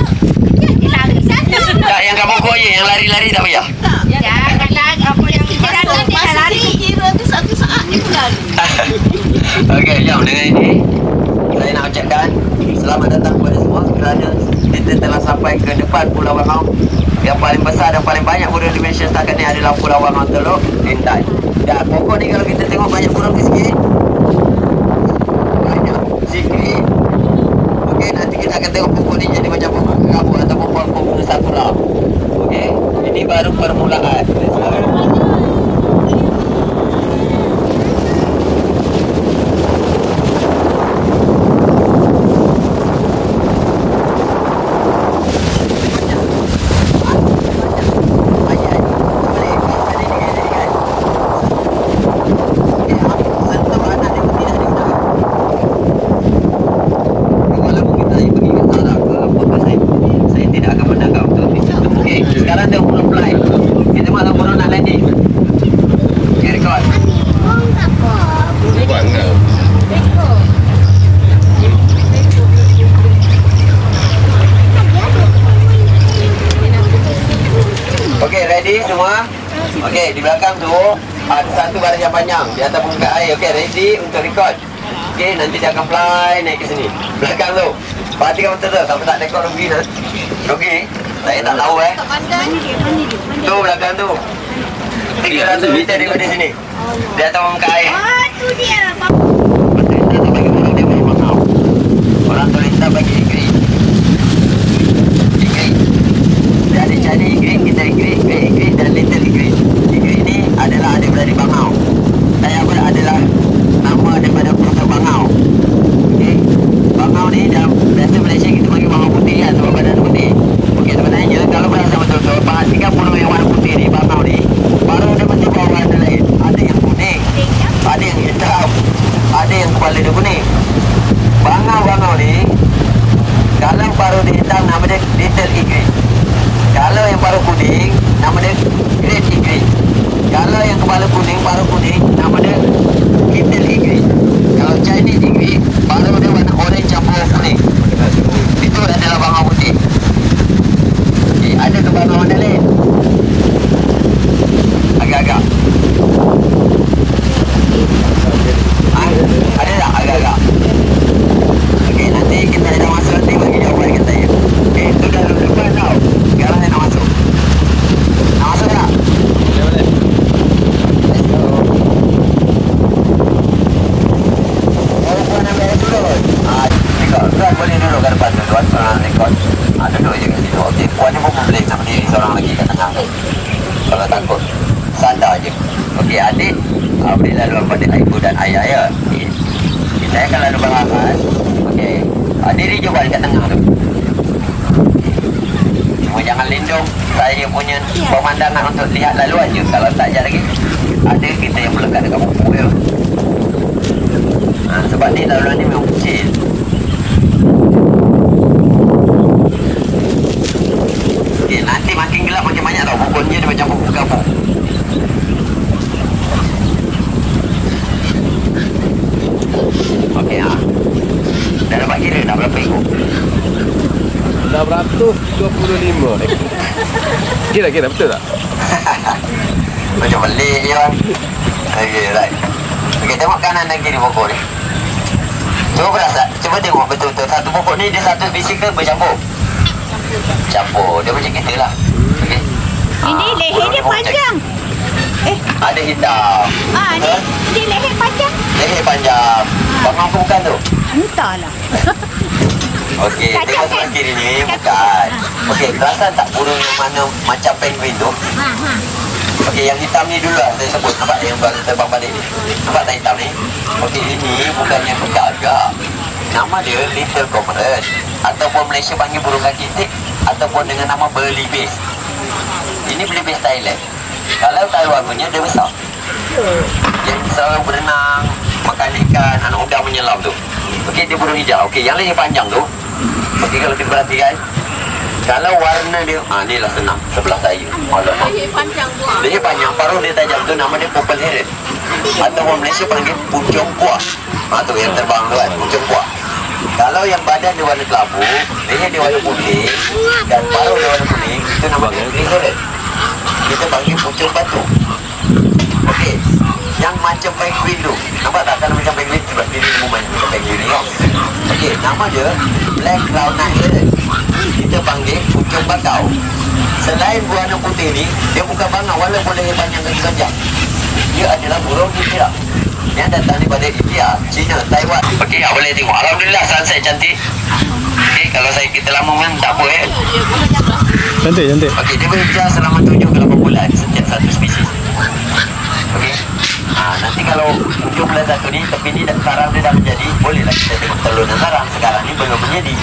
Dia lari sana.
Tak, yang kat pokok je, yang lari-lari tak payah.
Jangan lari. Apa yang kita dah dia lari. Kira tu satu saat dia pun lari.
Okey, jom dengan ini saya nak ucapkan selamat datang kepada semua kerana kita telah sampai ke depan Pulau Wangau. Yang paling besar dan paling banyak burung di Malaysia setakat ni adalah Pulau Wangau Teluk Intan. Dan pokok ni kalau kita tengok banyak burung ke sikit. Banyak sikit. Okey, nanti kita akan tengok pokok ni jadi macam pokok kekabut ataupun pokok bunga sakura. Okey, ini baru permulaan. Sentuh semua? Okey, di belakang tu ada satu baris yang panjang di atas permukaan air. Okey, ready untuk record. Okey, nanti dia akan fly naik ke sini. Belakang tu. Perhatikan betul-betul sampai tak record rugi nak. Rugi? Saya tak tahu Tu belakang tu. 300 meter daripada sini. Di atas permukaan air.
Tu dia.
Orang turista bagi igri. Jadi igri, kita igri dan little igri. Igri ni adalah daripada bangau. Saya adalah nama daripada pelosok bangau. Okey. Bangau ni dalam bahasa Malaysia kita panggil bangau putih kan, sebab badan putih. Okey, sebenarnya kalau berasa betul-betul perhatikan burung yang warna putih ni, bangau ni, baru dia mesti bawa warna lain. Ada yang kuning, ada yang hitam, ada yang kepala dia kuning. Bangau ni, kalau baru dia hitam nama dia little igri. Kalau yang paruh kuning, nama dia great igri. Kalau yang kepala kuning, paruh kuning, nama dia little igri. Kalau Chinese igri, paruh dia warna orange campur kuning. Itu adalah bangau putih. Okay, ada ke bangau mana lain? Agak-agak. Ada tak agak-agak? Okey, nanti kita dah masuk nanti bagi jawapan kat saya. Okey, itu dah depan tau. Sekarang saya nak masuk. Nak masuk tak?
Ya, boleh.
Let's go. Tuan ambil air turun. Rekod. Tuan boleh duduk kat depan tu. Tuan rekod. Duduk je kat situ. Okey, puan ni pun boleh sama diri seorang lagi kat tengah tu. Kalau takut, sadar je. Okey, adik boleh lalu pada ibu dan ayah ya. Okay. Saya akan lalu berhafaz. Okey. Diri je buat kat tengah tu. Cuma jangan lindung saya punya pemandangan untuk lihat laluan je. Kalau tak je lagi, ada kita yang melekat dekat buku je. Sebab ni laluan ni memang kecil. Okey, nanti makin gelap makin banyak tau. Bukunya dia macam buku kampung. Okey, dah dapat kira dah berapa ekor?
625 ekor. Kira betul tak?
Macam pelik je kan. Okey, right. Okey, tengok kanan dan kiri pokok ni. Cuba tengok betul-betul. Satu pokok ni dia satu spesies ke bercampur? Campur. Dia macam kita lah. Okey.
Ini leher dia panjang.
Ada hitam.
Ni leher panjang.
Leher panjang. Bangau tu bukan tu?
Entahlah.
Okey, tengok sebelah kiri ni bukan. Okey, perasan tak burung yang mana macam penguin tu? Okey, yang hitam ni dulu lah saya sebut. Nampak yang baru terbang balik ni? Nampak tak hitam ni? Okey, ini bukan yang bergagak. Nama dia Little Cormorant. Ataupun Malaysia panggil burung kaki tik. Ataupun dengan nama Belibis. Ini Belibis Thailand. Kalau Taiwan punya dia besar. Yang selalu berenang, makan ikan, anak udang menyelam tu. Okey, dia burung hijau. Okey, yang leher panjang tu. Okey, kalau kita perhatikan, kalau warna dia, ni lah senang sebelah saya. Alamak.
Leher panjang tu.
Leher panjang, paruh dia tajam tu, nama dia purple heron. Atau orang Malaysia panggil pucung puak. Tu yang terbang tu kan, pucung puak. Kalau yang badan dia warna kelabu, leher dia warna putih dan paruh dia warna kuning, itu nama dia green heron. Kita panggil pucung batu. Okey, yang macam penguin tu, nampak tak kalau macam penguin sebab dia movement macam penguin ni. Okey, nama dia black crowned heron. Kita panggil pucung bakau. Selain warna putih ni, dia bukan bangau walaupun leher panjang kaki panjang. Dia adalah burung India yang datang daripada India, China, Taiwan. Okey, boleh tengok. Alhamdulillah sunset cantik. Okey, kalau kita lama memang tak apa
Cantik.
Okey, dia berhijau selama 7 ke 8 bulan setiap satu spesies. Okey. Nanti kalau 7 bulan satu ni, tepi ni sarang dia dah menjadi, bolehlah kita tengok telur dan sarang. Sekarang ni belum menjadi.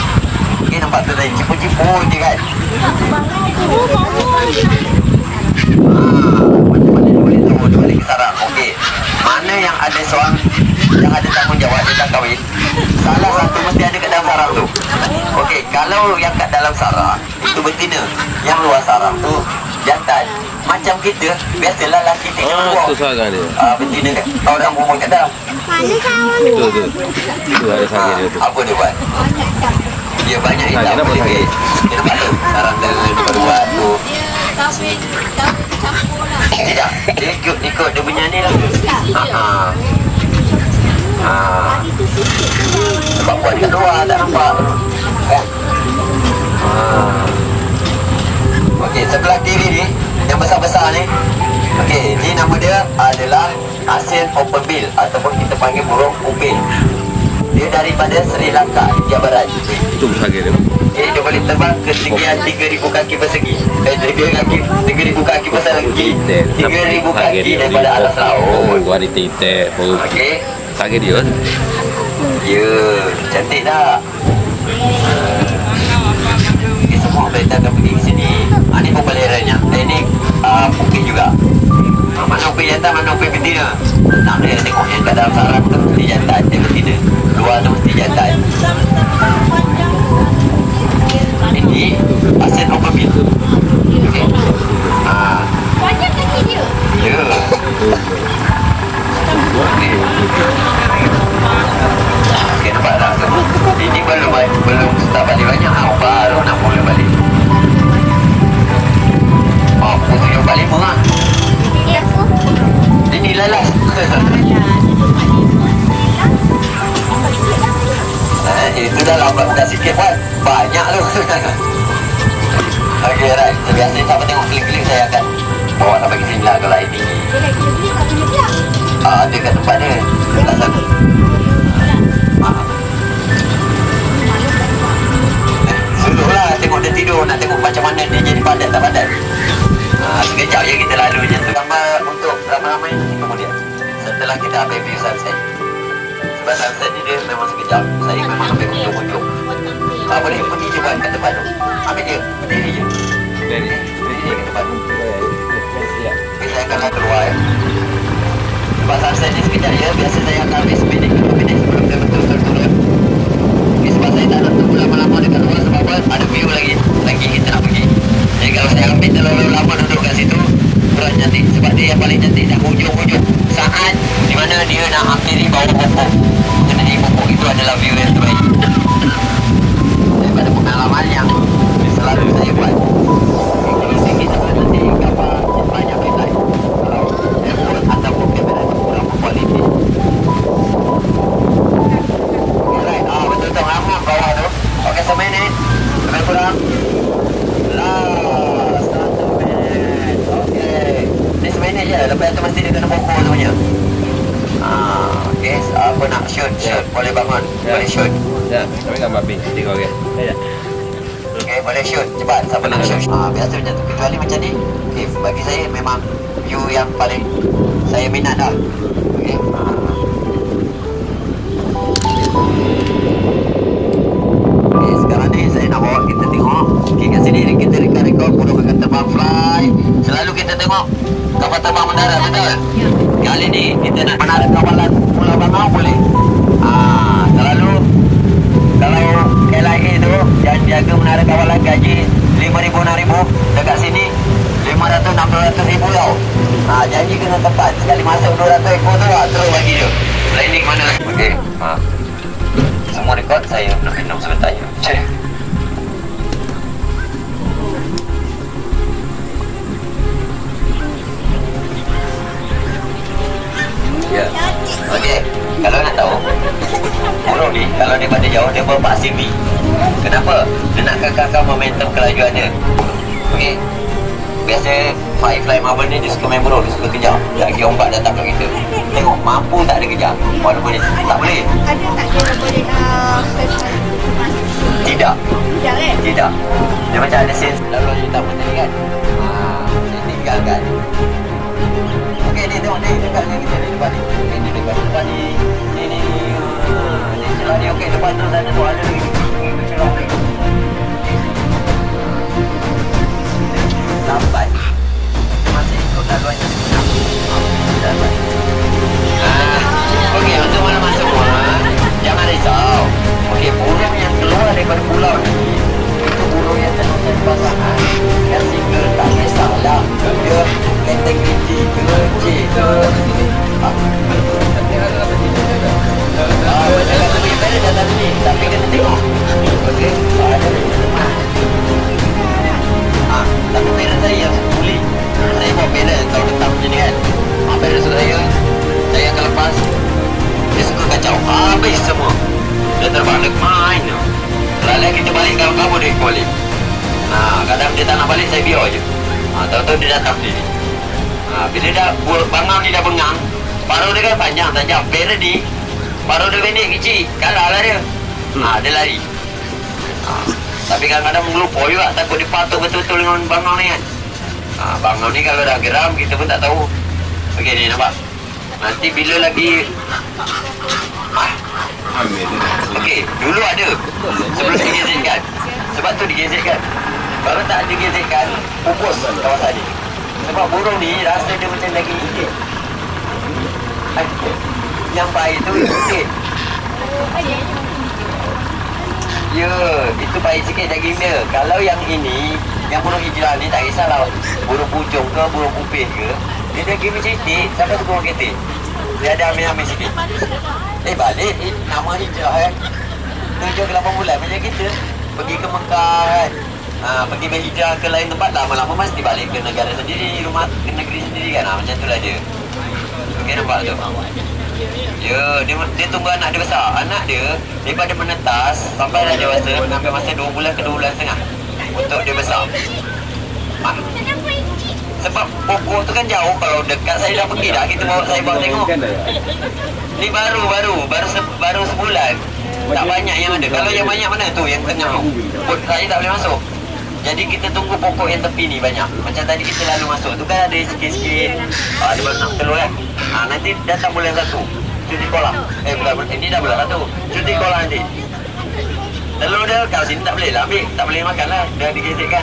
Okey, nampak tu tadi cipu-cipu je kan. Macam mana dia boleh turun, dia balik ke sarang. Okey. Mana yang ada seorang yang ada tanggungjawab dia tak kahwin, salah satu mesti ada kat dalam sarang tu. Okey, kalau yang kat dalam sarang itu betina, yang luar sarang tu jantan. Macam kita, biasalah lelaki tinggal luar.
Tu sarang dia.
Betina kan, orang rumah kat dalam.
Mana kawan
Betul. Tu ada sarang dia tu.
Apa dia buat? Dia banyak hitam.
Kenapa sarang?
Dia nampak tu, sarang dengan dia buat tu.
Dia kahwin campur
Dia ikut dia punya ni lah. Sebab buat kat luar tak nampak kan. Okey, sebelah kiri ni yang besar-besar ni, okey, ni nama dia adalah Asian open bill ataupun kita panggil burung upin. Dia daripada Sri Lanka, India Barat.
Itu besar dia.
Okay, dia boleh terbang ke ketinggian 3,000 kaki persegi. 3,000 kaki persegi. 3,000 kaki daripada atas laut.
Oh, ada titik.
Okey.
Sakit dia.
Ya, cantik tak? Okay, semua kita akan pergi ke sini. Ini pun baleranya. Ini Pukit juga. Mana upin jantan, mana upin betina. Nak boleh tengok yang kat dalam sarang tu mesti jantan, dia betina. Luar tu mesti jantan. Ini Asian open bill. Okey.
Banyak kaki dia.
Ya. Okey, nampak tak tu? Ini belum start balik banyak. Baru nak mula balik. Oh, putih yang balik murah.
Ini aku.
Ini lalas. Itu dah lambat dah sikit pun. Banyak tu. Okey, right. Biasa siapa tengok klik-klik saya akan bawa sampai ke sini lah kalau air tinggi.
Dia nak klik tak boleh bilang.
Dia kat tempat dia. Belah sana. Sudahlah tengok dia tidur. Nak tengok macam mana dia jadi padat tak padat. Sekejap je kita lalu je tu. Gambar untuk ramai-ramai nanti kemudian. Setelah kita ambil view sunset. Sebab sunset ni dia memang sekejap. Saya memang ambil ujung-ujung. Boleh pergi je buat kat tempat tu. Ambil je. Berdiri je. Berdiri je kat tempat tu. Okay, saya akan keluar. Sebab sunset ni sekejap je. Biasa saya akan ambil seminit ke 2 minit sebelum dia betul-betul turun. Okay, sebab saya tak nak tunggu lama-lama dekat luar. Sebab apa? Ada view lagi. Lagi kita nak pergi. Jadi kalau saya ambil terlalu lama duduk kat situ, kurang cantik. Sebab dia yang paling cantik dah hujung-hujung. Saat di mana dia nak akhiri bawah pokok. Kena di pokok itu adalah view yang terbaik. Daripada pengalaman yang selalu saya buat. Kalau sikit sebelum nanti gambar banyak benda. Kalau handphone ataupun kamera itu kurang kualiti. Alright, betul tu ramah bawah tu. Okey, seminit. Lebih kurang. Last 1 minit. Okey. Ni seminit je. Lepas tu mesti dia kena pokok tu punya. Okey, apa nak shoot? Boleh bangun. Boleh shoot.
Ya, kami gambar habis. Tengok okey. Ya.
Okey, boleh shoot. Cepat. Siapa nak shoot? Biasa macam tu. Kecuali macam ni. Okey, bagi saya memang view yang paling saya minat dah. Okey. Okey, sekarang ni saya nak bawa kita tengok. Okey, kat sini ni kita rekod burung akan terbang fly. Selalu kita tengok kapal terbang mendarat, betul? Kali ni kita nak menara kawalan Pulau Bangau boleh. Selalu kalau LIA tu yang jaga menara kawalan gaji 5,000-6,000, dekat sini 500-600,000 tau. Janji kena tepat. Sekali masuk 200 ekor tu terus bagi dia. Landing mana? Okey. Semua rekod. Saya nak minum sebentar je. Ya. Okey. Kalau nak tahu, burung ni kalau daripada jauh dia berpasir V. Kenapa? Dia nak kekalkan momentum kelajuan dia. Okey. Biasa Firefly Marble ni dia suka main burung, dia suka kejar. Lagi ombak datang kat kita. Tengok mampu tak dia kejar. Walaupun dia tak boleh.
Ada tak dia boleh
Tidak.
Tidak kan?
Tidak. Dia macam ada sense. Lalu utama tadi kan. Saya tinggalkan. Okey, ni tengok ni dekat ni kita ni depan ni. Okey, ni dekat depan ni. Ni celah ni. Okey, depan tu sana tu ada lagi. Itu celah lagi. Lambat. Masih ikut laluan yang lambat. Okey, untuk mana-mana semua, jangan risau. Okey, burung yang keluar daripada pulau ni, itu burung yang tentu pasangan. Yang single tak kisahlah. Dia kategori ke C ke. Macam lebih better datang sini. Tapi kena tengok. Okey. dia tak nak balik, saya biar je. Tahu-tahu dia datang sini. Bila dah bangau ni dah bengang, paruh dia kan panjang tajam. Bila ni paruh dia pendek kecil, kalah lah dia. Dia lari. Tapi kadang-kadang mengelupur juga, takut dia patuk betul-betul dengan bangau ni kan. Bangau ni kalau dah geram, kita pun tak tahu. Okey ni nampak. Nanti bila lagi okey, dulu ada sebelum digezetkan. Sebab tu digezetkan. Kalau tak digezetkan, pupus kawasan ni. Sebab burung ni rasa dia macam daging itik. Yang baik tu itik. Ya, itu baik sikit daging dia. Kalau yang ini, yang burung hijrah ni tak kisahlah burung pucung ke, burung pupih ke, dia daging macam itik, sampai tu burung ketik. Dia ada ambil-ambil sikit. Balik nama hijrah kan. 7 ke 8 bulan macam kita pergi ke Mekah kan. Pergi berhijrah ke lain tempat, lama-lama mesti balik ke negara sendiri, rumah ke negeri sendiri kan. Macam itulah dia. Okey, nampak tu. Ya, dia tunggu anak dia besar. Anak dia daripada menetas sampai dah dewasa mengambil masa 2 bulan ke 2 bulan setengah untuk dia besar. Sebab pokok tu kan jauh. Kalau dekat saya dah pergi dah, kita bawa tengok. Ni baru sebulan. Tak banyak yang ada. Kalau yang banyak mana tu, yang tengah tu. Saya tak boleh masuk. Jadi kita tunggu pokok yang tepi ni banyak. Macam tadi kita lalu masuk tu kan ada sikit-sikit. Ada banyak telur kan. Nanti datang bulan 1 cuti kolam. Bukan, ini dah bulan 1 cuti kolam nanti. Telur dia kat sini tak boleh lah ambil. Tak boleh makan lah. Dah digezetkan.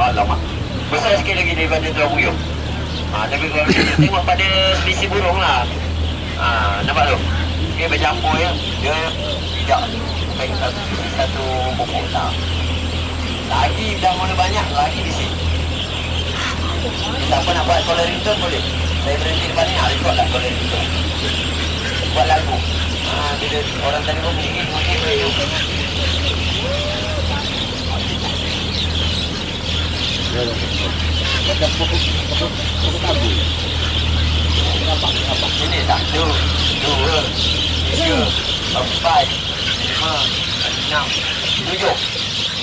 Alamak, besar sikit lagi daripada tuan puyuh. Tapi kalau kita tengok pada spesies burung lah. Nampak tu? Dia bercampur ya. Dia tidak baik satu pokok tak. Lagi dah mula banyak, lagi di sini. Siapa nak buat colorington boleh. Saya berhenti depan ni, rekod lah colorington. Buat lagu. Bila orang tadi pun begini, mungkin boleh. Macam pokok tabu. Ini 1, 2, 3, 4, 5, 6, 7.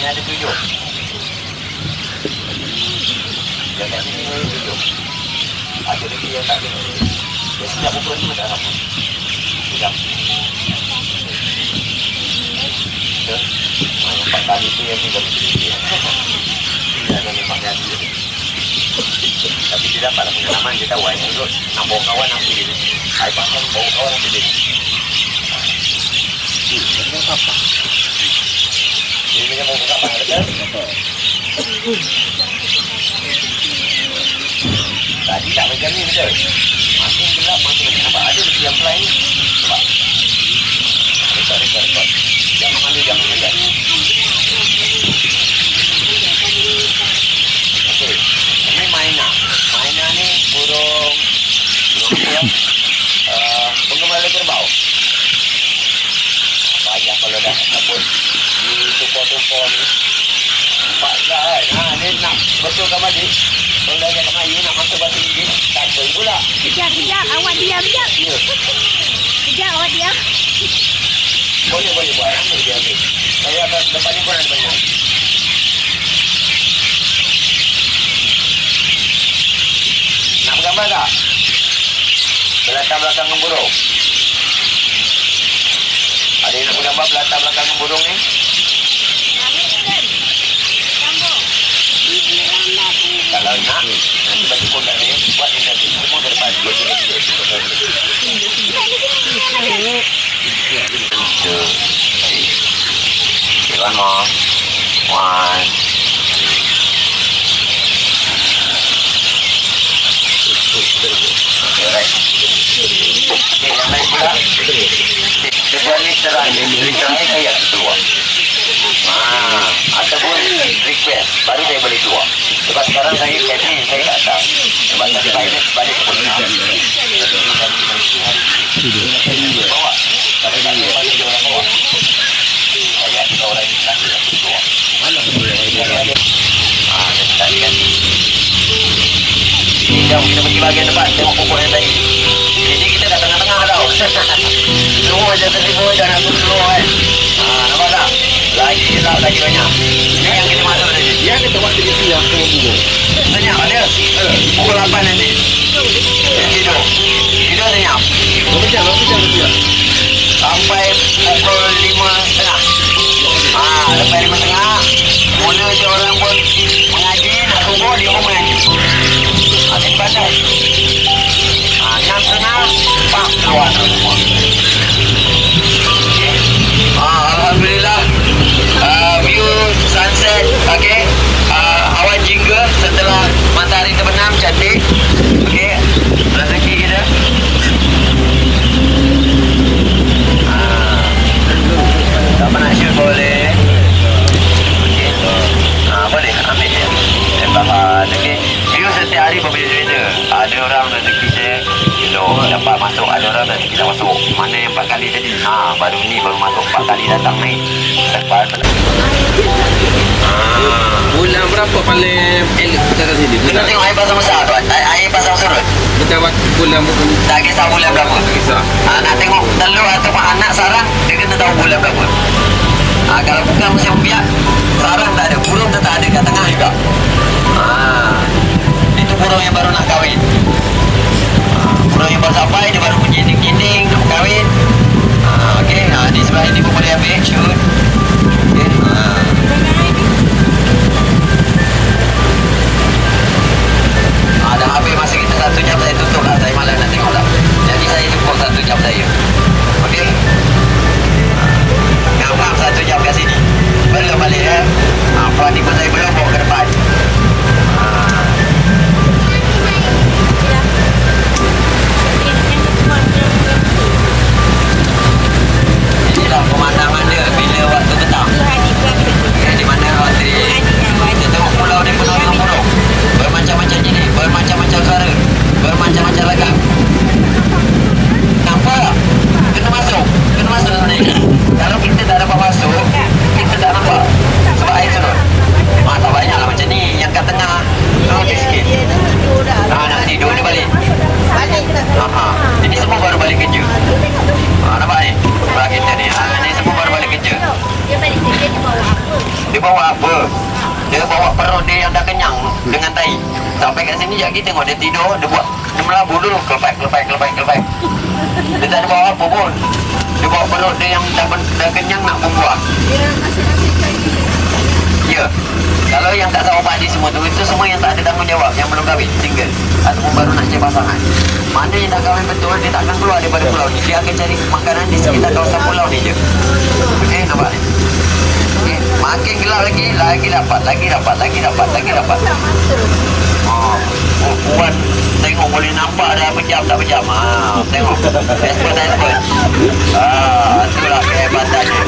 Ini ada 7. Yang kat sini 7. Ada lagi yang tak ada. Dia setiap pokok tu tak sama. Sekejap. Empat kali tu yang tinggal berdiri. Dia ada memang dia ambil. Tapi dia dapatlah pengalaman. Dia tahu air urut. Nak bawa kawan ambil dia. Air pasang bawa kawan ambil dia. Dia apa? Dia macam bawa kapan, betul? Tadi tak macam ni, betul? Makin gelap, makin nampak. Ada lagi yang fly ni. Nampak? Rekod. Jangan malu, jangan mengejar. Okey. Ini Maina. Maina ni burung penggembala kerbau. Payah kalau dah takut di tumpah-tumpah ni. Nampak tak kan? Dia nak betulkan balik. Kalau dah cakap Melayu nak masuk bahasa Inggeris, tak betul pula.
Kejap. Awak diam, kejap.
Ya.
Kejap, awak diam.
Boleh buat. Ambil dia ambil. Saya akan depan ni pun ada banyak. Nak bergambar tak? Belakang-belakang burung. Ada yang nak bergambar belakang-belakang burung ni? Kalau nak, nanti bagi kodak ni, buat ni tadi. Semua ke depan. One more. One. Okay, right. Okay, yang lain pula. Kecuali terang. Terang saya keluar. Ataupun request. Baru saya boleh keluar. Sebab sekarang saya catching, saya kat atas. Sebab saya balik ke pun. Bawa. Tapi tak ada balik dia orang bawa. Saya ada orang yang nanti nak keluar. Mana boleh? Tak kan. Ini jauh kita pergi bahagian depan. Tengok pokok yang tadi. Ini kita kat tengah-tengah tau. Semua macam tertipu macam nak keluar kan. Nampak tak? Lagi gelap, lagi banyak. Ini yang kita masuk tadi.
Yang kita buat tadi senyap sama burung.
Senyap ada? Pukul 8 nanti. Tidur. Tidur senyap.
Berapa jam dia?
Sampai pukul 5.30. Lepas 5.30 mula je orang pun mengaji, nak subuh dia pun mengaji. Ada pasal 6.30 pak keluar semua. Alhamdulillah, view sunset, okay, awan jingga setelah matahari terbenam, cantik. Okay, rezeki kita. Tak nak shoot boleh. Okay. Boleh ambil dia. Tahan. Okay. View setiap hari berbeza-beza. Ada orang rezeki dia kilo dapat masuk. Ada orang rezeki dah masuk. Mana yang 4 kali tadi? Baru ni baru masuk 4 kali datang ni. Lepas
Bulan berapa paling elok kita kat sini?
kita tengok air pasang besar tuan. Air pasang surut.
Kita bulan
Tak kisah bulan berapa.
kisah.
Nak tengok telur ataupun anak sarang, dia kena tahu bulan berapa. Kalau bukan musim biak, sarang tak ada, burung tetap ada kat tengah juga. Itu burung yang baru nak kahwin. Burung yang baru sampai, dia baru menjinding-jinding nak kahwin. Okey, di sebelah ini pun boleh ambil shoot. Okey. Dah habis masa kita 1 jam, saya tutup lah. Saya malas nak tengok lah. Jadi saya cukup 1 jam saya. Okey. Ngam-ngam 1 jam kat sini. Belum balik ya. Puan ikut saya belum bawa ke depan. Inilah pemandangan dia bila waktu petang. Di mana waktu kita tengok pulau ni penuh dengan burung. Bermacam-macam jenis, bermacam-macam suara, bermacam-macam lagak. Nampak tak? Kena masuk dalam ni. Kalau kita tak dapat masuk, kita tak nampak. Sebab air turun. Tak banyak lah macam ni. Yang kat tengah turun sikit. Nak tidur dia balik. Ini semua baru balik kerja. Nampak ni? Sebab kita ni. Ni semua baru balik kerja. Dia bawa apa? Dia bawa perut dia yang dah kenyang dengan tai. Sampai kat sini lagi tengok dia tidur, dia melabur dulu, kelepek. Dia tak ada bawa apa pun. Dia bawa perut dia yang dah kenyang nak membuang. Ya. Kalau yang tak tahu padi semua tu, itu semua yang tak ada tanggungjawab, yang belum kahwin, single ataupun baru nak cari pasangan. Mana yang dah kahwin betul, dia takkan keluar daripada pulau ni. Dia akan cari makanan di sekitar kawasan pulau ni je. Okey, nampak ni? Okay. Makin gelap lagi dapat. Puan tengok boleh nampak dah berjam tak berjam. Tengok. Expert. Itulah kehebatannya.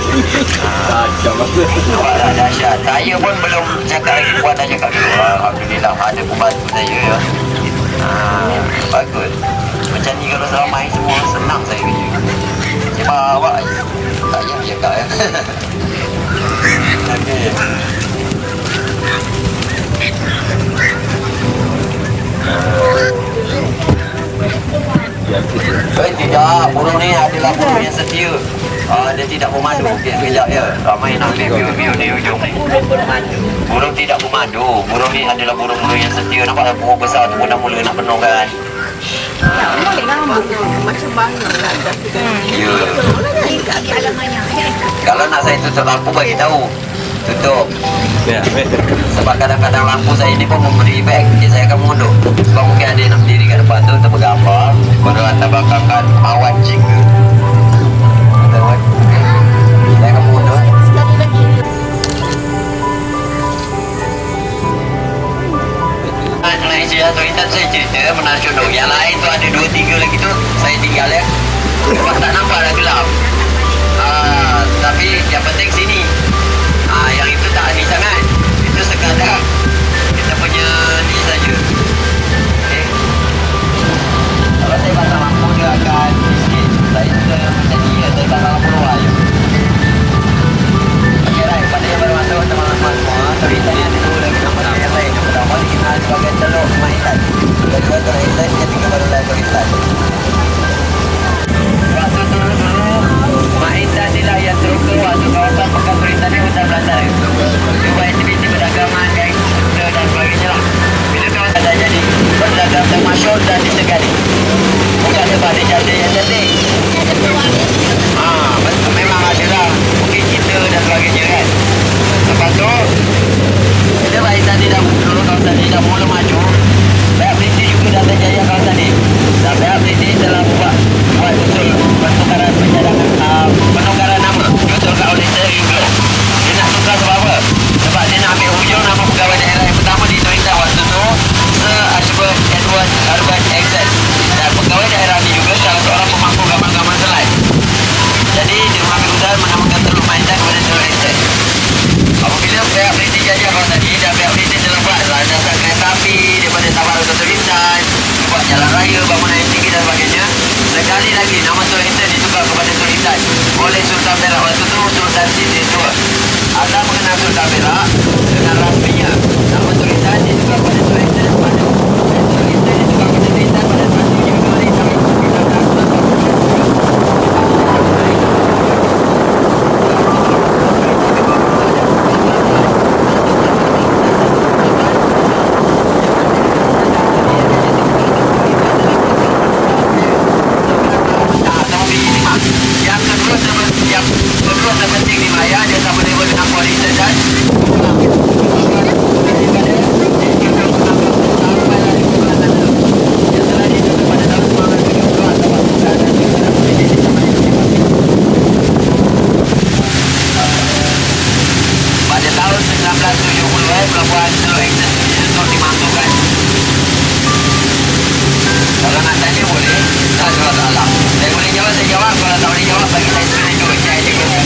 Nampak dah dahsyat. Saya pun belum cakap lagi, Puan dah cakap dulu. Alhamdulillah ada pembantu saya ya. Bagus. Macam ni kalau seramai semua senang saya kerja. Saya bawa je. Tak payah cakap ya. Tidak, burung ni adalah burung yang setia. Dia tidak pemadu. Kejap ya, ramai nak ambil view di ujung ni. Burung tidak pemadu. Burung ni adalah burung-burung yang setia. Nampak burung besar tu pun dah mula nak penuh kan.
Macam banyak lah.
Ya. Kalau nak saya tutup lampu bagi tahu. Tutup. Sebab kadang-kadang lampu saya ni pun memberi efek. Saya akan mundur. Sebab mungkin ada yang nak berdiri kat depan tu untuk bergambar. Baru latar belakangkan awan jingga. Tengok. Saya akan mundur. Malaysia tu kita saya cerita menasyuduh. Yang lain tu ada 2-3 lagi tu saya tinggal ya. Sebab tak nampak dah gelap. Tapi yang penting sini. Yang itu tak ni sangat. Itu sekadar kita punya ni saja. Okay. Kalau saya pasang lampu dia akan sikit. Saya sudah macam ni ya. Saya pasang lampu luar je. Okay right. Pada yang baru masuk teman-teman semua. Sorry tadi ada dulu lagi nama yang lain. Yang pertama dikenal sebagai telur Maitan. Kedua telur Maitan. Ketiga baru telur Maitan. Waktu dulu Maitan ni lah yang terus keluar tu kawasan mula maju, pihak British juga dah terjaya kawasan ni. Dan pihak British telah buat usul pertukaran penukaran nama diusulkan oleh Sir Inglo. Dia nak tukar sebab apa? Sebab dia nak ambil hujung nama pegawai daerah yang pertama di Toyota waktu tu, Sir Ashburn Edward Urban Exxon. Dan pegawai daerah ni juga salah seorang pemangku gambar-gambar selai. Jadi dia mengambil usaha menamakan Teluk Maintan kepada Teluk Exxon. Apabila pihak British jajah kawasan ini dan pihak British telah buat landasan kereta api daripada Tabarau ke Teluk Intan, buat jalan raya, bangunan yang tinggi dan sebagainya, sekali lagi nama Teluk Intan ditukar kepada Teluk Intan oleh Sultan Perak waktu itu, Sultan Siti II. Anda mengenal Sultan Perak dengan rasminya nama Teluk Intan ditukar kepada Teluk Intan pada Teluk Intan ditukar kepada Teluk Intan pada 1 Januari tahun 1980. Pelabuhan Teluk Exxon untuk dimasukkan. Kalau nak tanya boleh, tak ada masalah. Saya boleh jawab, saya jawab. Kalau tak boleh jawab, bagi saya screen juga. Saya je kena.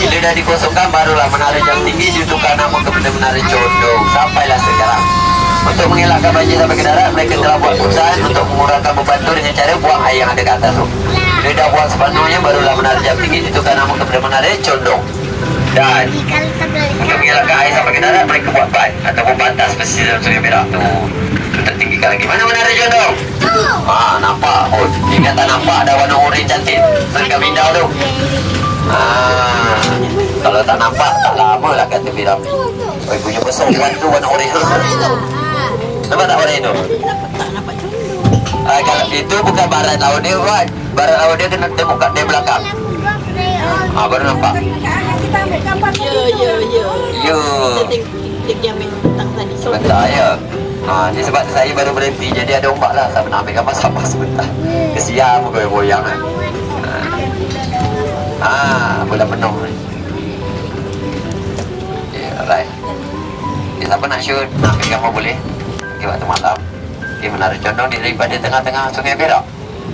Bila dah dikosongkan, barulah menara jam tinggi ditukar nama kepada Menara Condong. Sampailah sekarang. Untuk mengelakkan banjir sampai ke darat, mereka telah buat keputusan untuk mengurangkan beban tu dengan cara buang air yang ada ke atas tu. Bila dah buang sepenuhnya, barulah menara jam tinggi ditukar nama kepada Menara Condong. Dan untuk mengelakkan air sampai ke darat, mereka buat ban ataupun batas pesisir Sungai Perak tu. Tu tertinggikan lagi. Mana Menara Condong? Nampak. Oh, ingat tak nampak ada warna orange cantik dekat window tu. Kalau tak nampak, tak lama lah kata Firam ni. Oh, punya besar tu warna orange tu. Nampak tak warna itu? Kalau itu bukan barat laut dia, kan? Barat laut dia kena tengok kat dia belakang. Baru nampak. Ya. Sebentar ya. Ni sebab saya baru berhenti, jadi ada ombak lah. Saya nak ambil gambar sabar sebentar. Kesian bergoyang kan. Bola penuh ni. Alright. Siapa nak shoot, nak ambil gambar boleh. Waktu malam Menara Condong daripada tengah-tengah Sungai Perak.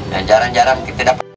Dan jarang-jarang kita dapat